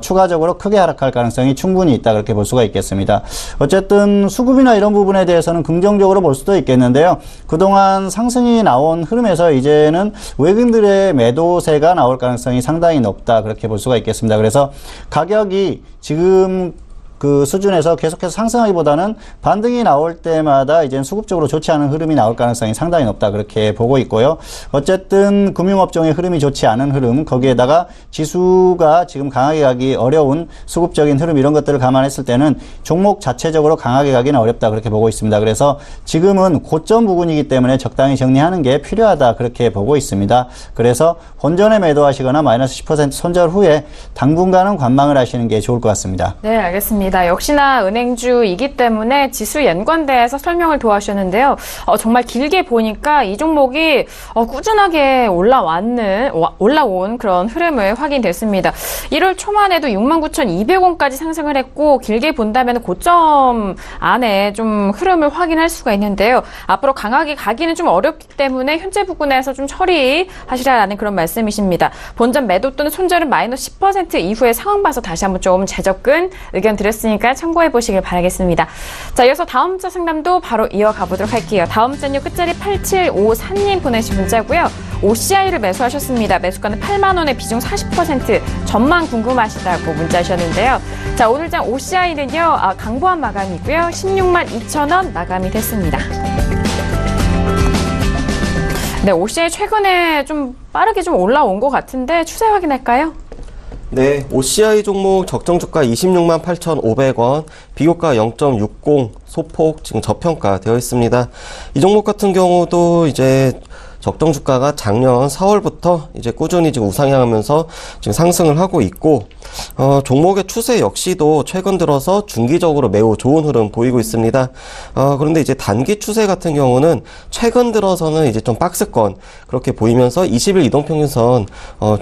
추가적으로 크게 하락할 가능성이 충분히 있다 그렇게 볼 수가 있겠습니다. 어쨌든 수급이나 이런 부분에 대해서는 긍정적으로 볼 수도 있겠는데요. 그동안 상승이 나온 흐름에서 이제는 외국인들의 매도세가 나올 가능성이 상당히 높다 그렇게 볼 수가 있겠습니다. 그래서 가격이 지금 그 수준에서 계속해서 상승하기보다는 반등이 나올 때마다 이제 수급적으로 좋지 않은 흐름이 나올 가능성이 상당히 높다 그렇게 보고 있고요. 어쨌든 금융업종의 흐름이 좋지 않은 흐름, 거기에다가 지수가 지금 강하게 가기 어려운 수급적인 흐름 이런 것들을 감안했을 때는 종목 자체적으로 강하게 가기는 어렵다 그렇게 보고 있습니다. 그래서 지금은 고점 부근이기 때문에 적당히 정리하는 게 필요하다 그렇게 보고 있습니다. 그래서 본전에 매도하시거나 마이너스 10% 손절 후에 당분간은 관망을 하시는 게 좋을 것 같습니다. 네, 알겠습니다. 역시나 은행주이기 때문에 지수 연관돼서 설명을 도와주셨는데요. 정말 길게 보니까 이 종목이 꾸준하게 올라온 그런 흐름을 확인됐습니다. 1월 초만 해도 69,200원까지 상승을 했고 길게 본다면 고점 안에 좀 흐름을 확인할 수가 있는데요. 앞으로 강하게 가기는 좀 어렵기 때문에 현재 부근에서 좀 처리하시라는 그런 말씀이십니다. 본전 매도 또는 손절은 마이너스 10% 이후에 상황 봐서 다시 한번 좀 재접근 의견 드렸습니다. 니까 참고해 보시길 바라겠습니다. 자, 이어서 다음 주 상담도 바로 이어가 보도록 할게요. 다음 주는요, 끝자리 8754님 보내신 문자고요. OCI를 매수하셨습니다. 매수가는 8만 원에 비중 40%, 전망 궁금하시다고 문자 주셨는데요. 자, 오늘 장 OCI는요, 강보한 마감이고요. 16만 2천 원 마감이 됐습니다. 네, OCI 최근에 좀 빠르게 좀 올라온 것 같은데 추세 확인할까요? 네, OCI 종목 적정 주가 26만 8,500원, 비교가 0.60, 소폭 지금 저평가 되어 있습니다. 이 종목 같은 경우도 이제 적정 주가가 작년 4월부터 이제 꾸준히 지금 우상향하면서 지금 상승을 하고 있고, 종목의 추세 역시도 최근 들어서 중기적으로 매우 좋은 흐름 보이고 있습니다. 그런데 이제 단기 추세 같은 경우는 최근 들어서는 이제 좀 박스권 그렇게 보이면서 20일 이동평균선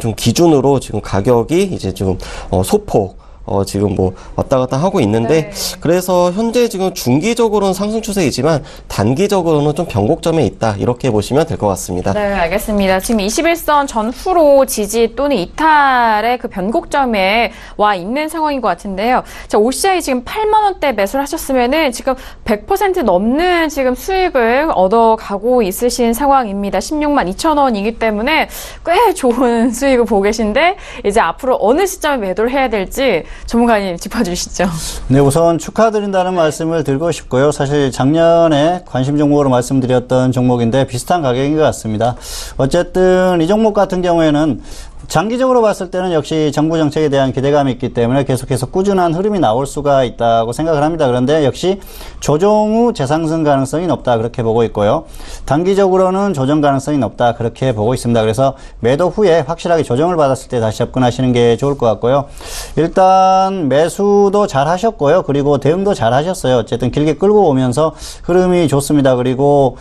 좀 기준으로 지금 가격이 이제 지금 소폭 지금 뭐 왔다 갔다 하고 있는데, 그래서 현재 지금 중기적으로는 상승 추세이지만 단기적으로는 좀 변곡점에 있다, 이렇게 보시면 될 것 같습니다. 네, 알겠습니다. 지금 21선 전후로 지지 또는 이탈의 그 변곡점에 와 있는 상황인 것 같은데요. 자, OCI 지금 8만 원대 매수를 하셨으면은 지금 100% 넘는 지금 수익을 얻어가고 있으신 상황입니다. 16만 2천 원이기 때문에 꽤 좋은 수익을 보고 계신데, 이제 앞으로 어느 시점에 매도를 해야 될지 전문가님 짚어주시죠. 네, 우선 축하드린다는 말씀을 드리고 싶고요. 사실 작년에 관심 종목으로 말씀드렸던 종목인데 비슷한 가격인 것 같습니다. 어쨌든 이 종목 같은 경우에는 장기적으로 봤을 때는 역시 정부 정책에 대한 기대감이 있기 때문에 계속해서 꾸준한 흐름이 나올 수가 있다고 생각을 합니다. 그런데 역시 조정 후 재상승 가능성이 높다, 그렇게 보고 있고요. 단기적으로는 조정 가능성이 높다, 그렇게 보고 있습니다. 그래서 매도 후에 확실하게 조정을 받았을 때 다시 접근하시는 게 좋을 것 같고요. 일단 매수도 잘 하셨고요. 그리고 대응도 잘 하셨어요. 어쨌든 길게 끌고 오면서 흐름이 좋습니다. 그리고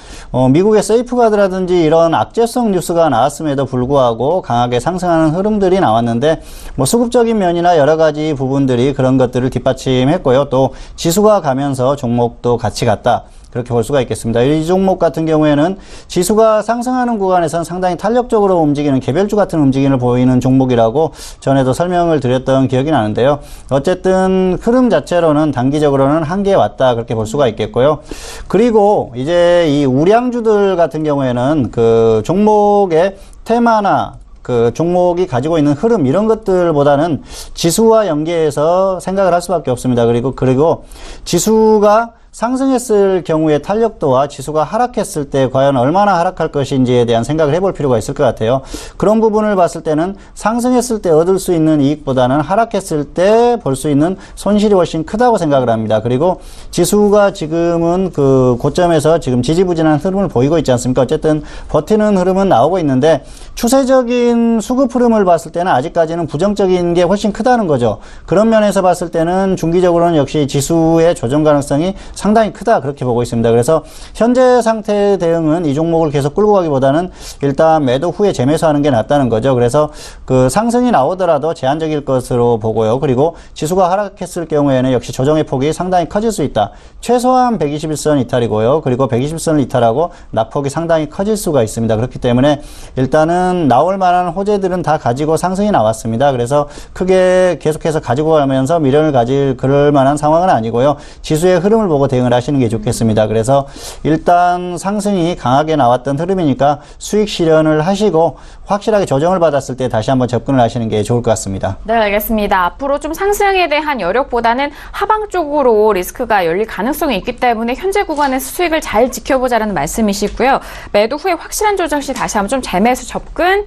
미국의 세이프가드라든지 이런 악재성 뉴스가 나왔음에도 불구하고 강하게 상승하는 흐름들이 나왔는데, 뭐 수급적인 면이나 여러 가지 부분들이 그런 것들을 뒷받침했고요. 또 지수가 가면서 종목도 같이 갔다, 그렇게 볼 수가 있겠습니다. 이 종목 같은 경우에는 지수가 상승하는 구간에서는 상당히 탄력적으로 움직이는 개별주 같은 움직임을 보이는 종목이라고 전에도 설명을 드렸던 기억이 나는데요. 어쨌든 흐름 자체로는 단기적으로는 한계에 왔다, 그렇게 볼 수가 있겠고요. 그리고 이제 이 우량주들 같은 경우에는 그 종목의 테마나 그 종목이 가지고 있는 흐름, 이런 것들보다는 지수와 연계해서 생각을 할 수밖에 없습니다. 그리고 지수가 상승했을 경우의 탄력도와 지수가 하락했을 때 과연 얼마나 하락할 것인지에 대한 생각을 해볼 필요가 있을 것 같아요. 그런 부분을 봤을 때는 상승했을 때 얻을 수 있는 이익보다는 하락했을 때 볼 수 있는 손실이 훨씬 크다고 생각을 합니다. 그리고 지수가 지금은 그 고점에서 지금 지지부진한 흐름을 보이고 있지 않습니까? 어쨌든 버티는 흐름은 나오고 있는데, 추세적인 수급 흐름을 봤을 때는 아직까지는 부정적인 게 훨씬 크다는 거죠. 그런 면에서 봤을 때는 중기적으로는 역시 지수의 조정 가능성이 상당히 크다, 그렇게 보고 있습니다. 그래서 현재 상태의 대응은 이 종목을 계속 끌고 가기보다는 일단 매도 후에 재매수하는 게 낫다는 거죠. 그래서 그 상승이 나오더라도 제한적일 것으로 보고요. 그리고 지수가 하락했을 경우에는 역시 조정의 폭이 상당히 커질 수 있다. 최소한 121선 이탈이고요. 그리고 120선을 이탈하고 낙폭이 상당히 커질 수가 있습니다. 그렇기 때문에 일단은 나올 만한 호재들은 다 가지고 상승이 나왔습니다. 그래서 크게 계속해서 가지고 가면서 미련을 가질 그럴 만한 상황은 아니고요. 지수의 흐름을 보고 대응을 하시는 게 좋겠습니다. 그래서 일단 상승이 강하게 나왔던 흐름이니까 수익 실현을 하시고 확실하게 조정을 받았을 때 다시 한번 접근을 하시는 게 좋을 것 같습니다. 네, 알겠습니다. 앞으로 좀 상승에 대한 여력보다는 하방 쪽으로 리스크가 열릴 가능성이 있기 때문에 현재 구간에서 수익을 잘 지켜보자라는 말씀이시고요. 매도 후에 확실한 조정 시 다시 한번 좀 재매수 접근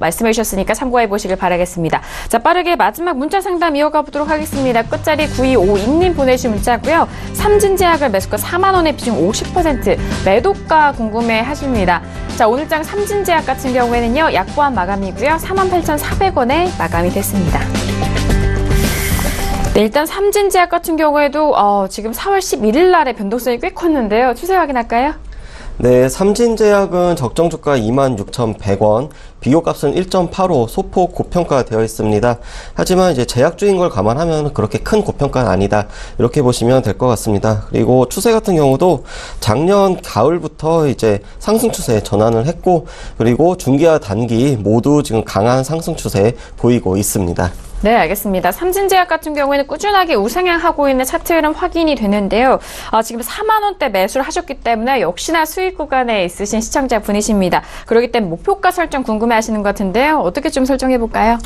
말씀해 주셨으니까 참고해 보시길 바라겠습니다. 자, 빠르게 마지막 문자 상담 이어가 보도록 하겠습니다. 끝자리 9252님 보내주신 문자고요. 삼진제약을 매수가 4만 원에 비중 50%, 매도가 궁금해 하십니다. 자, 오늘장 삼진제약 같은 경우에는요, 약보합 마감이고요. 48,400원에 마감이 됐습니다. 네, 일단 삼진제약 같은 경우에도 지금 4월 11일 날에 변동성이 꽤 컸는데요. 추세 확인할까요? 네, 삼진제약은 적정 주가 26,100원, 비교값은 1.85, 소폭 고평가되어 있습니다. 하지만 이제 제약주인 걸 감안하면 그렇게 큰 고평가는 아니다, 이렇게 보시면 될 것 같습니다. 그리고 추세 같은 경우도 작년 가을부터 이제 상승 추세 전환을 했고, 그리고 중기와 단기 모두 지금 강한 상승 추세 보이고 있습니다. 네, 알겠습니다. 삼진제약 같은 경우에는 꾸준하게 우상향하고 있는 차트 흐름 확인이 되는데요. 지금 4만 원대 매수를 하셨기 때문에 역시나 수익 구간에 있으신 시청자분이십니다. 그렇기 때문에 목표가 설정 궁금해하시는 것 같은데요. 어떻게 좀 설정해볼까요?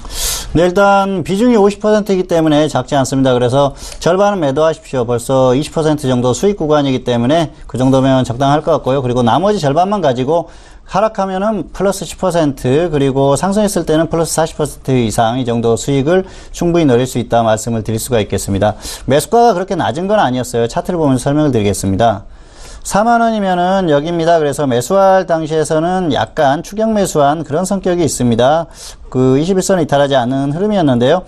네, 일단 비중이 50%이기 때문에 작지 않습니다. 그래서 절반은 매도하십시오. 벌써 20% 정도 수익 구간이기 때문에 그 정도면 적당할 것 같고요. 그리고 나머지 절반만 가지고 하락하면은 플러스 10%, 그리고 상승했을 때는 플러스 40% 이상 이 정도 수익을 충분히 노릴 수 있다 말씀을 드릴 수가 있겠습니다. 매수가가 그렇게 낮은 건 아니었어요. 차트를 보면서 설명을 드리겠습니다. 4만 원이면은 여기입니다. 그래서 매수할 당시에서는 약간 추격 매수한 그런 성격이 있습니다. 그 21선을 이탈하지 않는 흐름이었는데요.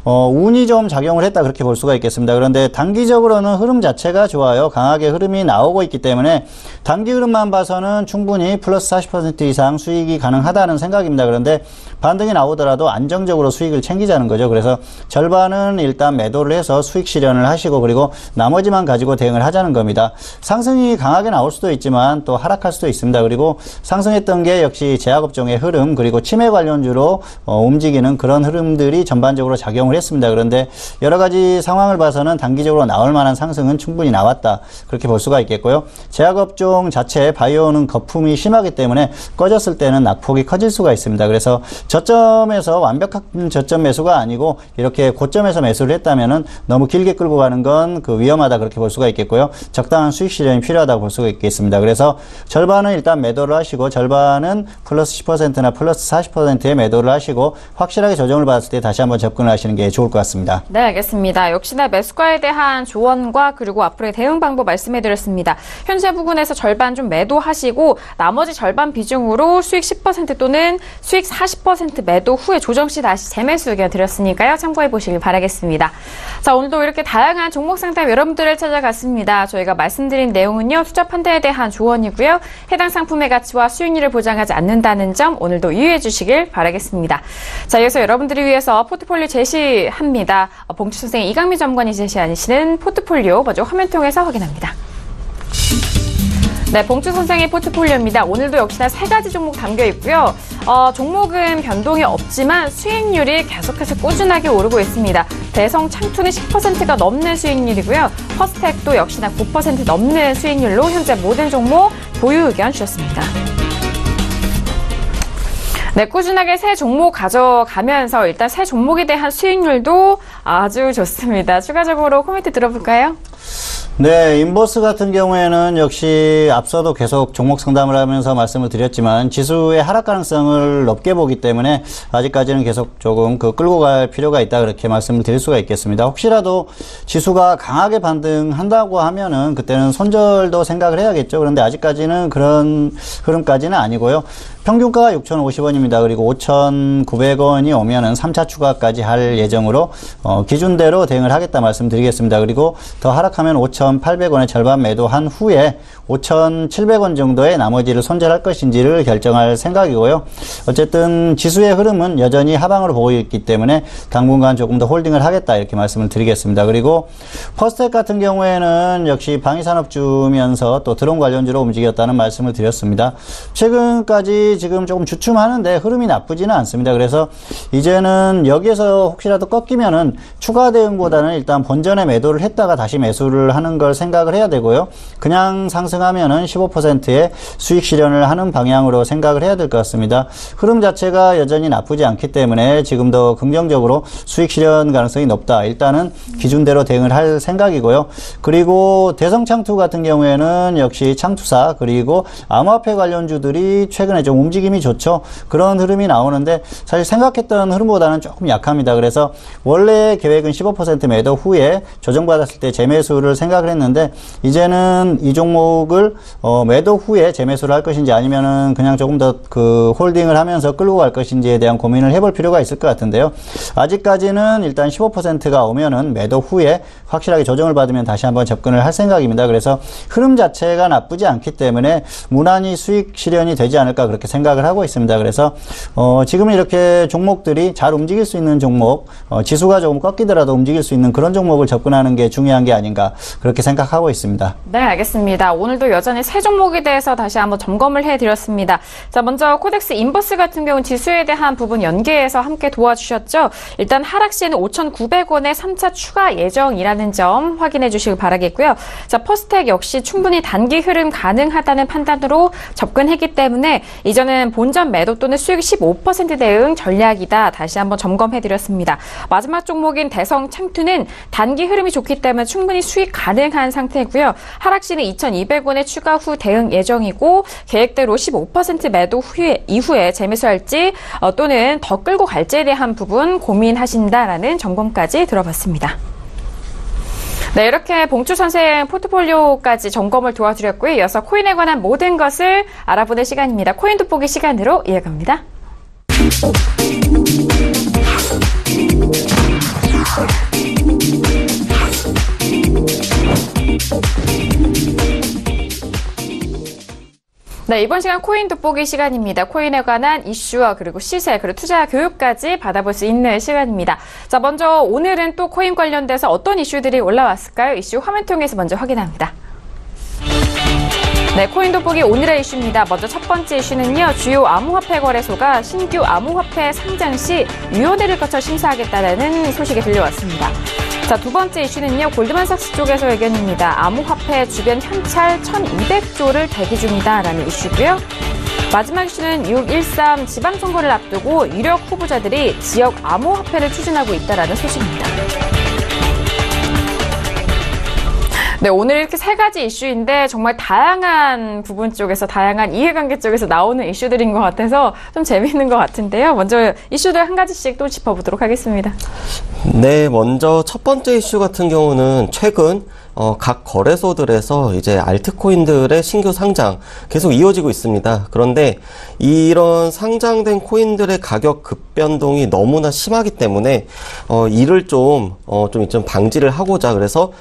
운이 좀 작용을 했다 그렇게 볼 수가 있겠습니다. 그런데 단기적으로는 흐름 자체가 좋아요. 강하게 흐름이 나오고 있기 때문에 단기 흐름만 봐서는 충분히 플러스 40% 이상 수익이 가능하다는 생각입니다. 그런데 반등이 나오더라도 안정적으로 수익을 챙기자는 거죠. 그래서 절반은 일단 매도를 해서 수익 실현을 하시고 그리고 나머지만 가지고 대응을 하자는 겁니다. 상승이 강하게 나올 수도 있지만 또 하락할 수도 있습니다. 그리고 상승했던 게 역시 제약업종의 흐름 그리고 치매 관련주로 움직이는 그런 흐름들이 전반적으로 작용을 했습니다. 그런데 여러 가지 상황을 봐서는 단기적으로 나올 만한 상승은 충분히 나왔다. 그렇게 볼 수가 있겠고요. 제약업종 자체 바이오는 거품이 심하기 때문에 꺼졌을 때는 낙폭이 커질 수가 있습니다. 그래서 저점에서 완벽한 저점 매수가 아니고 이렇게 고점에서 매수를 했다면은 너무 길게 끌고 가는 건 그 위험하다 그렇게 볼 수가 있겠고요. 적당한 수익 실현이 필요하다고 볼 수가 있겠습니다. 그래서 절반은 일단 매도를 하시고 절반은 플러스 10%나 플러스 40%의 매도를 하시고 확실하게 조정을 받았을 때 다시 한번 접근을 하시는 게 좋을 것 같습니다. 네, 알겠습니다. 역시나 매수가에 대한 조언과 그리고 앞으로의 대응 방법 말씀해드렸습니다. 현재 부근에서 절반 좀 매도하시고 나머지 절반 비중으로 수익 10% 또는 수익 40% 매도 후에 조정 시 다시 재매수 의견 드렸으니까요. 참고해 보시길 바라겠습니다. 자, 오늘도 이렇게 다양한 종목 상담 여러분들을 찾아갔습니다. 저희가 말씀드린 내용은요. 투자 판단에 대한 조언이고요. 해당 상품의 가치와 수익률을 보장하지 않는다는 점 오늘도 유의해 주시길 바라겠습니다. 자, 이어서 여러분들을 위해서 포트폴리오 제시합니다. 봉주 선생 이강미 점관이 제시하시는 포트폴리오 먼저 화면 통해서 확인합니다. 네, 봉주 선생의 포트폴리오입니다. 오늘도 역시나 3가지 종목 담겨 있고요. 종목은 변동이 없지만 수익률이 계속해서 꾸준하게 오르고 있습니다. 대성 창투는 10%가 넘는 수익률이고요. 퍼스텍도 역시나 9% 넘는 수익률로 현재 모든 종목 보유 의견 주셨습니다. 네, 꾸준하게 새 종목 가져가면서 일단 새 종목에 대한 수익률도 아주 좋습니다. 추가적으로 코멘트 들어볼까요? 네, 인버스 같은 경우에는 역시 앞서도 계속 종목 상담을 하면서 말씀을 드렸지만 지수의 하락 가능성을 높게 보기 때문에 아직까지는 계속 조금 끌고 갈 필요가 있다 그렇게 말씀을 드릴 수가 있겠습니다. 혹시라도 지수가 강하게 반등한다고 하면은 그때는 손절도 생각을 해야겠죠. 그런데 아직까지는 그런 흐름까지는 아니고요. 평균가가 6,050원입니다. 그리고 5,900원이 오면은 3차 추가까지 할 예정으로 기준대로 대응을 하겠다 말씀드리겠습니다. 그리고 더 하락하면 5,800원의 절반 매도한 후에 5,700원 정도의 나머지를 손절할 것인지를 결정할 생각이고요. 어쨌든 지수의 흐름은 여전히 하방으로 보고 있기 때문에 당분간 조금 더 홀딩을 하겠다 이렇게 말씀을 드리겠습니다. 그리고 퍼스텍 같은 경우에는 역시 방위산업주면서 또 드론 관련주로 움직였다는 말씀을 드렸습니다. 최근까지 지금 조금 주춤하는데 흐름이 나쁘지는 않습니다. 그래서 이제는 여기에서 혹시라도 꺾이면은 추가 대응보다는 일단 본전에 매도를 했다가 다시 매수를 하는 걸 생각을 해야 되고요. 그냥 상승하면은 15%의 수익 실현을 하는 방향으로 생각을 해야 될 것 같습니다. 흐름 자체가 여전히 나쁘지 않기 때문에 지금도 긍정적으로 수익 실현 가능성이 높다. 일단은 기준대로 대응을 할 생각이고요. 그리고 대성창투 같은 경우에는 역시 창투사 그리고 암호화폐 관련주들이 최근에 좀 움직임이 좋죠. 그런 흐름이 나오는데 사실 생각했던 흐름보다는 조금 약합니다. 그래서 원래 계획은 15% 매도 후에 조정받았을 때 재매수를 생각을 했는데 이제는 이 종목을 매도 후에 재매수를 할 것인지 아니면은 그냥 조금 더 홀딩을 하면서 끌고 갈 것인지에 대한 고민을 해볼 필요가 있을 것 같은데요. 아직까지는 일단 15%가 오면은 매도 후에 확실하게 조정을 받으면 다시 한번 접근을 할 생각입니다. 그래서 흐름 자체가 나쁘지 않기 때문에 무난히 수익 실현이 되지 않을까 그렇게 생각을 하고 있습니다. 그래서 지금 이렇게 종목들이 잘 움직일 수 있는 종목, 지수가 조금 꺾이더라도 움직일 수 있는 그런 종목을 접근하는 게 중요한 게 아닌가 그렇게 생각하고 있습니다. 네, 알겠습니다. 오늘도 여전히 새 종목에 대해서 다시 한번 점검을 해드렸습니다. 자, 먼저 코덱스 인버스 같은 경우는 지수에 대한 부분 연계해서 함께 도와주셨죠. 일단 하락 시에는 5,900원의 3차 추가 예정이라는 점 확인해 주시길 바라겠고요. 자, 퍼스텍 역시 충분히 단기 흐름 가능하다는 판단으로 접근했기 때문에 이전은 본전 매도 또는 수익 15% 대응 전략이다. 다시 한번 점검해드렸습니다. 마지막 종목인 대성 창투는 단기 흐름이 좋기 때문에 충분히 수익 가능한 상태고요. 하락 시는 2,200원의 추가 후 대응 예정이고 계획대로 15% 매도 이후에 재매수할지 또는 더 끌고 갈지에 대한 부분 고민하신다라는 점검까지 들어봤습니다. 네, 이렇게 봉추 선생 포트폴리오까지 점검을 도와드렸고요. 이어서 코인에 관한 모든 것을 알아보는 시간입니다. 코인 돋보기 시간으로 이어갑니다. 네, 이번 시간 코인 돋보기 시간입니다. 코인에 관한 이슈와 그리고 시세, 그리고 투자 교육까지 받아볼 수 있는 시간입니다. 자, 먼저 오늘은 또 코인 관련돼서 어떤 이슈들이 올라왔을까요? 이슈 화면 통해서 먼저 확인합니다. 네, 코인 돋보기 오늘의 이슈입니다. 먼저 첫 번째 이슈는요. 주요 암호화폐 거래소가 신규 암호화폐 상장 시 위원회를 거쳐 심사하겠다는 소식이 들려왔습니다. 자, 두 번째 이슈는요. 골드만삭스 쪽에서 의견입니다. 암호화폐 주변 현찰 1,200조를 대기 중이다라는 이슈고요. 마지막 이슈는 6.13 지방선거를 앞두고 유력 후보자들이 지역 암호화폐를 추진하고 있다라는 소식입니다. 네, 오늘 이렇게 세 가지 이슈인데 정말 다양한 부분 쪽에서, 다양한 이해관계 쪽에서 나오는 이슈들인 것 같아서 좀 재미있는 것 같은데요. 먼저 이슈들 한 가지씩 또 짚어보도록 하겠습니다. 네, 먼저 첫 번째 이슈 같은 경우는 최근 각 거래소들에서 이제 알트코인들의 신규 상장 계속 이어지고 있습니다. 그런데 이런 상장된 코인들의 가격 급변동이 너무나 심하기 때문에 이를 좀 방지를 하고자, 그래서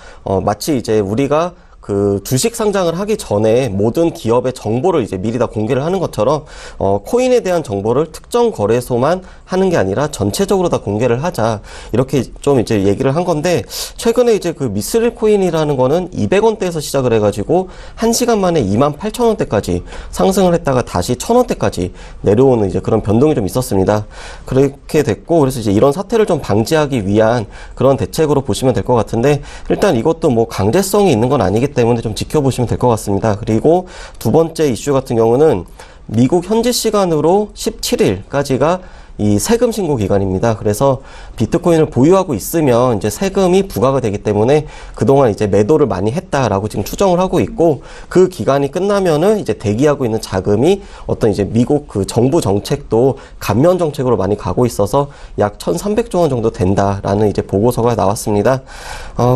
마치 이제 우리가 그 주식 상장을 하기 전에 모든 기업의 정보를 이제 미리 다 공개를 하는 것처럼 코인에 대한 정보를 특정 거래소만 하는 게 아니라 전체적으로 다 공개를 하자, 이렇게 좀 이제 얘기를 한 건데, 최근에 이제 그 미스릴 코인이라는 거는 200원대에서 시작을 해가지고 1시간 만에 28,000원대까지 상승을 했다가 다시 1,000원대까지 내려오는 이제 그런 변동이 좀 있었습니다. 그렇게 됐고, 그래서 이제 이런 사태를 좀 방지하기 위한 그런 대책으로 보시면 될 것 같은데, 일단 이것도 뭐 강제성이 있는 건 아니기 때문에 좀 지켜보시면 될 것 같습니다. 그리고 두 번째 이슈 같은 경우는 미국 현지 시간으로 17일까지가 이 세금 신고 기간입니다. 그래서 비트코인을 보유하고 있으면 이제 세금이 부과가 되기 때문에 그동안 이제 매도를 많이 했다라고 지금 추정을 하고 있고, 그 기간이 끝나면은 이제 대기하고 있는 자금이 어떤 이제 미국 그 정부 정책도 감면 정책으로 많이 가고 있어서 약 1,300조 원 정도 된다라는 이제 보고서가 나왔습니다.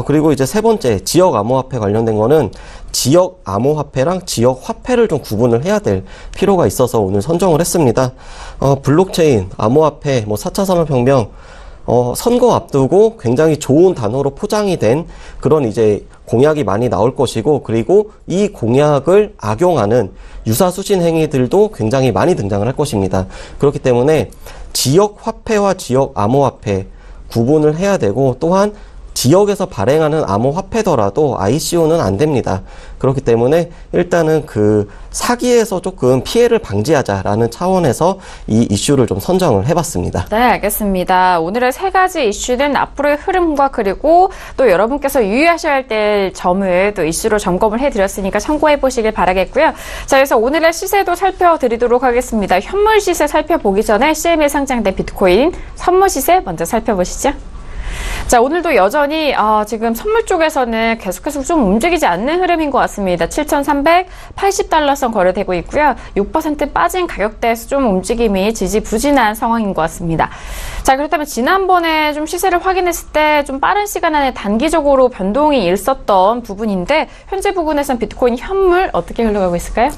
그리고 이제 세 번째 지역 암호화폐 관련된 거는 지역 암호화폐랑 지역 화폐를 좀 구분을 해야 될 필요가 있어서 오늘 선정을 했습니다. 블록체인, 암호화폐, 4차 산업혁명, 선거 앞두고 굉장히 좋은 단어로 포장이 된 그런 이제 공약이 많이 나올 것이고, 그리고 이 공약을 악용하는 유사수신 행위들도 굉장히 많이 등장을 할 것입니다. 그렇기 때문에 지역 화폐와 지역 암호화폐 구분을 해야 되고, 또한 지역에서 발행하는 암호화폐더라도 ICO는 안 됩니다. 그렇기 때문에 일단은 그 사기에서 조금 피해를 방지하자라는 차원에서 이 이슈를 좀 선정을 해봤습니다. 네, 알겠습니다. 오늘의 세 가지 이슈는 앞으로의 흐름과 그리고 또 여러분께서 유의하셔야 될 점을 또 이슈로 점검을 해드렸으니까 참고해 보시길 바라겠고요. 자, 그래서 오늘의 시세도 살펴드리도록 하겠습니다. 현물 시세 살펴보기 전에 CM에 상장된 비트코인 선물 시세 먼저 살펴보시죠. 자, 오늘도 여전히 지금 선물 쪽에서는 계속해서 좀 움직이지 않는 흐름인 것 같습니다. 7,380달러선 거래되고 있고요. 6% 빠진 가격대에서 좀 움직임이 지지부진한 상황인 것 같습니다. 자, 그렇다면 지난번에 좀 시세를 확인했을 때 좀 빠른 시간 안에 단기적으로 변동이 있었던 부분인데, 현재 부분에선 비트코인 현물 어떻게 흘러가고 있을까요?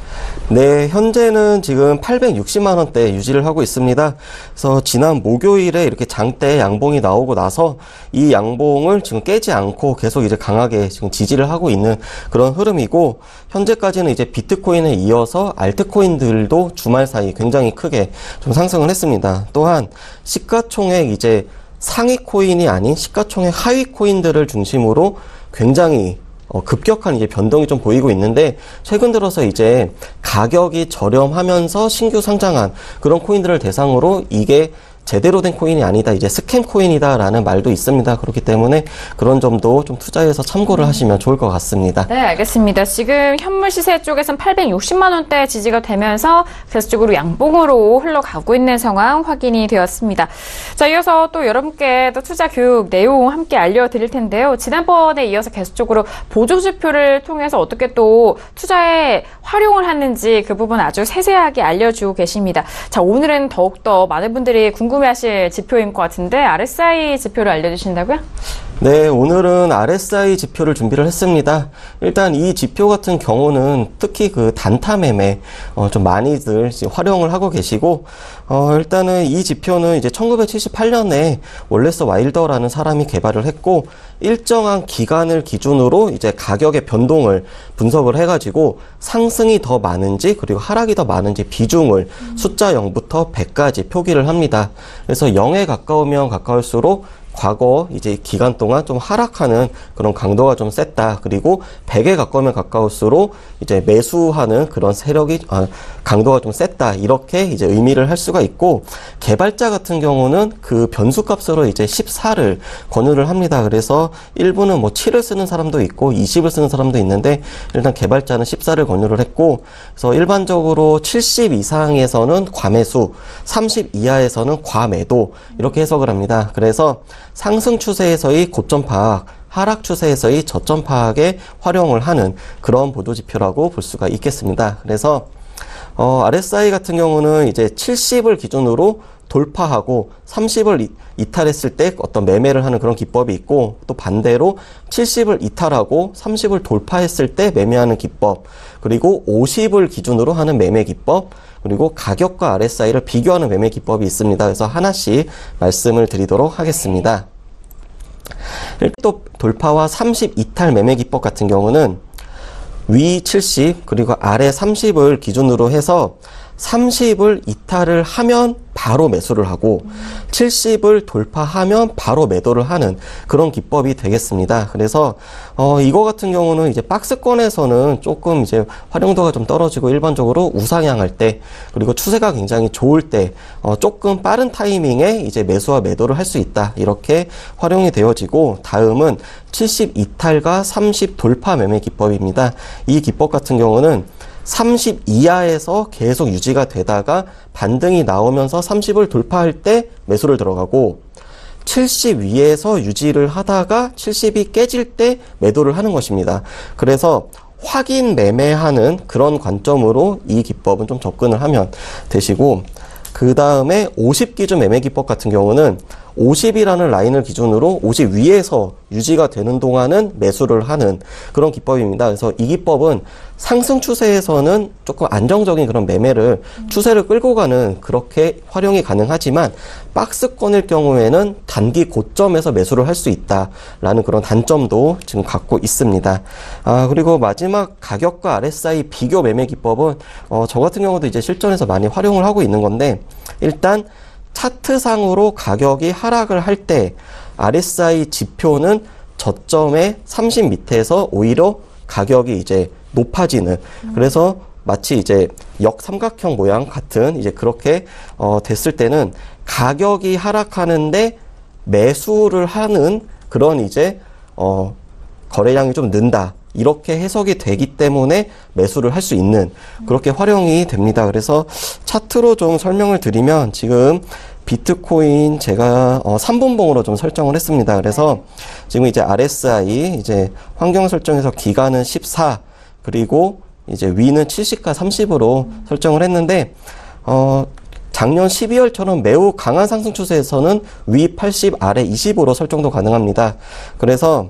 네, 현재는 지금 860만 원대 유지를 하고 있습니다. 그래서 지난 목요일에 이렇게 장대 양봉이 나오고 나서 이 양봉을 지금 깨지 않고 계속 이제 강하게 지금 지지를 하고 있는 그런 흐름이고, 현재까지는 이제 비트코인에 이어서 알트코인들도 주말 사이 굉장히 크게 좀 상승을 했습니다. 또한 시가총액 이제 상위 코인이 아닌 시가총액 하위 코인들을 중심으로 굉장히 급격한 이제 변동이 좀 보이고 있는데, 최근 들어서 이제 가격이 저렴하면서 신규 상장한 그런 코인들을 대상으로 이게 제대로 된 코인이 아니다, 이제 스캠 코인이다라는 말도 있습니다. 그렇기 때문에 그런 점도 좀 투자해서 참고를 하시면 좋을 것 같습니다. 네, 알겠습니다. 지금 현물 시세 쪽에서는 860만 원대 지지가 되면서 계속적으로 양봉으로 흘러가고 있는 상황 확인이 되었습니다. 자, 이어서 또 여러분께 또 투자 교육 내용 함께 알려드릴 텐데요. 지난번에 이어서 계속적으로 보조지표를 통해서 어떻게 또 투자에 활용을 하는지 그 부분 아주 세세하게 알려주고 계십니다. 자, 오늘은 더욱더 많은 분들이 궁금해하실 지표인 것 같은데, RSI 지표를 알려주신다고요? 네, 오늘은 RSI 지표를 준비를 했습니다. 일단 이 지표 같은 경우는 특히 그 단타 매매 좀 많이들 활용을 하고 계시고, 일단은 이 지표는 이제 1978년에 월레스 와일더라는 사람이 개발을 했고, 일정한 기간을 기준으로 이제 가격의 변동을 분석을 해가지고 상승이 더 많은지 그리고 하락이 더 많은지 비중을 숫자 0부터 100까지 표기를 합니다. 그래서 0에 가까우면 가까울수록 과거 이제 기간 동안 좀 하락하는 그런 강도가 좀 셌다. 그리고 100에 가까우면 가까울수록 이제 매수하는 그런 세력이 강도가 좀 셌다. 이렇게 이제 의미를 할 수가 있고, 개발자 같은 경우는 그 변수값으로 이제 14를 권유를 합니다. 그래서 일부는 뭐 7을 쓰는 사람도 있고 20을 쓰는 사람도 있는데, 일단 개발자는 14를 권유를 했고, 그래서 일반적으로 70 이상에서는 과매수, 30 이하에서는 과매도, 이렇게 해석을 합니다. 그래서 상승 추세에서의 고점 파악, 하락 추세에서의 저점 파악에 활용을 하는 그런 보도지표라고 볼 수가 있겠습니다. 그래서 RSI 같은 경우는 이제 70을 기준으로 돌파하고 30을 이탈했을 때 어떤 매매를 하는 그런 기법이 있고, 또 반대로 70을 이탈하고 30을 돌파했을 때 매매하는 기법, 그리고 50을 기준으로 하는 매매 기법, 그리고 가격과 RSI를 비교하는 매매 기법이 있습니다. 그래서 하나씩 말씀을 드리도록 하겠습니다. 또 돌파와 30 이탈 매매 기법 같은 경우는 위 70 그리고 아래 30을 기준으로 해서 30을 이탈을 하면 바로 매수를 하고 70을 돌파하면 바로 매도를 하는 그런 기법이 되겠습니다. 그래서 이거 같은 경우는 이제 박스권에서는 조금 이제 활용도가 좀 떨어지고, 일반적으로 우상향할 때 그리고 추세가 굉장히 좋을 때 조금 빠른 타이밍에 이제 매수와 매도를 할 수 있다. 이렇게 활용이 되어지고, 다음은 70 이탈과 30 돌파 매매 기법입니다. 이 기법 같은 경우는 30 이하에서 계속 유지가 되다가 반등이 나오면서 30을 돌파할 때 매수를 들어가고, 70 위에서 유지를 하다가 70이 깨질 때 매도를 하는 것입니다. 그래서 확인 매매하는 그런 관점으로 이 기법은 좀 접근을 하면 되시고, 그 다음에 50 기준 매매 기법 같은 경우는 50이라는 라인을 기준으로 50 위에서 유지가 되는 동안은 매수를 하는 그런 기법입니다. 그래서 이 기법은 상승 추세에서는 조금 안정적인 그런 매매를, 추세를 끌고 가는 그렇게 활용이 가능하지만, 박스권일 경우에는 단기 고점에서 매수를 할 수 있다라는 그런 단점도 지금 갖고 있습니다. 그리고 마지막 가격과 RSI 비교 매매 기법은 저 같은 경우도 이제 실전에서 많이 활용을 하고 있는 건데, 일단 차트상으로 가격이 하락을 할 때 RSI 지표는 저점의 30 밑에서 오히려 가격이 이제 높아지는, 그래서 마치 이제 역삼각형 모양 같은 이제 그렇게 됐을 때는 가격이 하락하는데 매수를 하는 그런 이제 거래량이 좀 는다. 이렇게 해석이 되기 때문에 매수를 할 수 있는, 그렇게 활용이 됩니다. 그래서 차트로 좀 설명을 드리면, 지금 비트코인 제가 3분봉으로 좀 설정을 했습니다. 그래서 지금 이제 RSI 이제 환경 설정에서 기간은 14, 그리고 이제 위는 70과 30으로 설정을 했는데, 작년 12월처럼 매우 강한 상승 추세에서는 위 80, 아래 20으로 설정도 가능합니다. 그래서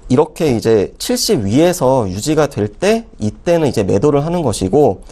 이렇게 이제 70 위에서 유지가 될 때, 이때는 이제 매도를 하는 것이고,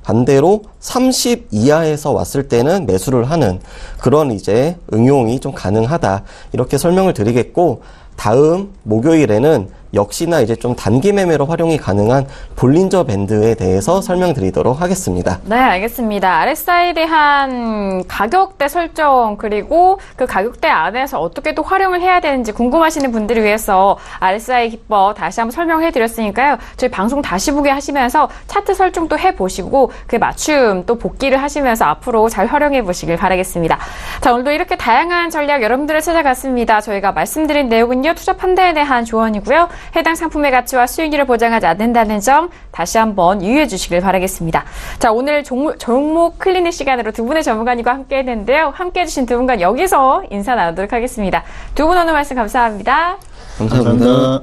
반대로 30 이하에서 왔을 때는 매수를 하는 그런 이제 응용이 좀 가능하다. 이렇게 설명을 드리겠고, 다음 목요일에는 역시나 이제 좀 단기 매매로 활용이 가능한 볼린저 밴드에 대해서 설명드리도록 하겠습니다. 네, 알겠습니다. RSI에 대한 가격대 설정, 그리고 그 가격대 안에서 어떻게 또 활용을 해야 되는지 궁금하시는 분들을 위해서 RSI 기법 다시 한번 설명해 드렸으니까요. 저희 방송 다시 보게 하시면서 차트 설정도 해보시고, 그 맞춤 또 복기를 하시면서 앞으로 잘 활용해 보시길 바라겠습니다. 자, 오늘도 이렇게 다양한 전략 여러분들을 찾아갔습니다. 저희가 말씀드린 내용은요, 투자 판단에 대한 조언이고요. 해당 상품의 가치와 수익률을 보장하지 않는다는 점 다시 한번 유의해 주시길 바라겠습니다. 자, 오늘 종목 클리닉 시간으로 두 분의 전문가님과 함께 했는데요. 함께 해주신 두 분과 여기서 인사 나누도록 하겠습니다. 두 분 오늘 말씀 감사합니다. 감사합니다.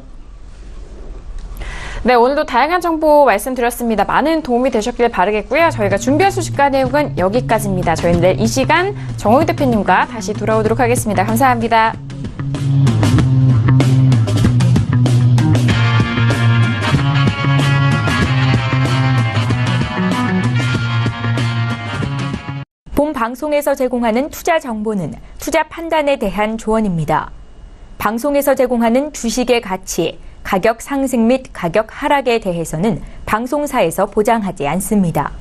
네, 오늘도 다양한 정보 말씀드렸습니다. 많은 도움이 되셨길 바라겠고요. 저희가 준비한 소식과 내용은 여기까지입니다. 저희는 내일 이 시간 정호희 대표님과 다시 돌아오도록 하겠습니다. 감사합니다. 방송에서 제공하는 투자 정보는 투자 판단에 대한 조언입니다. 방송에서 제공하는 주식의 가치, 가격 상승 및 가격 하락에 대해서는 방송사에서 보장하지 않습니다.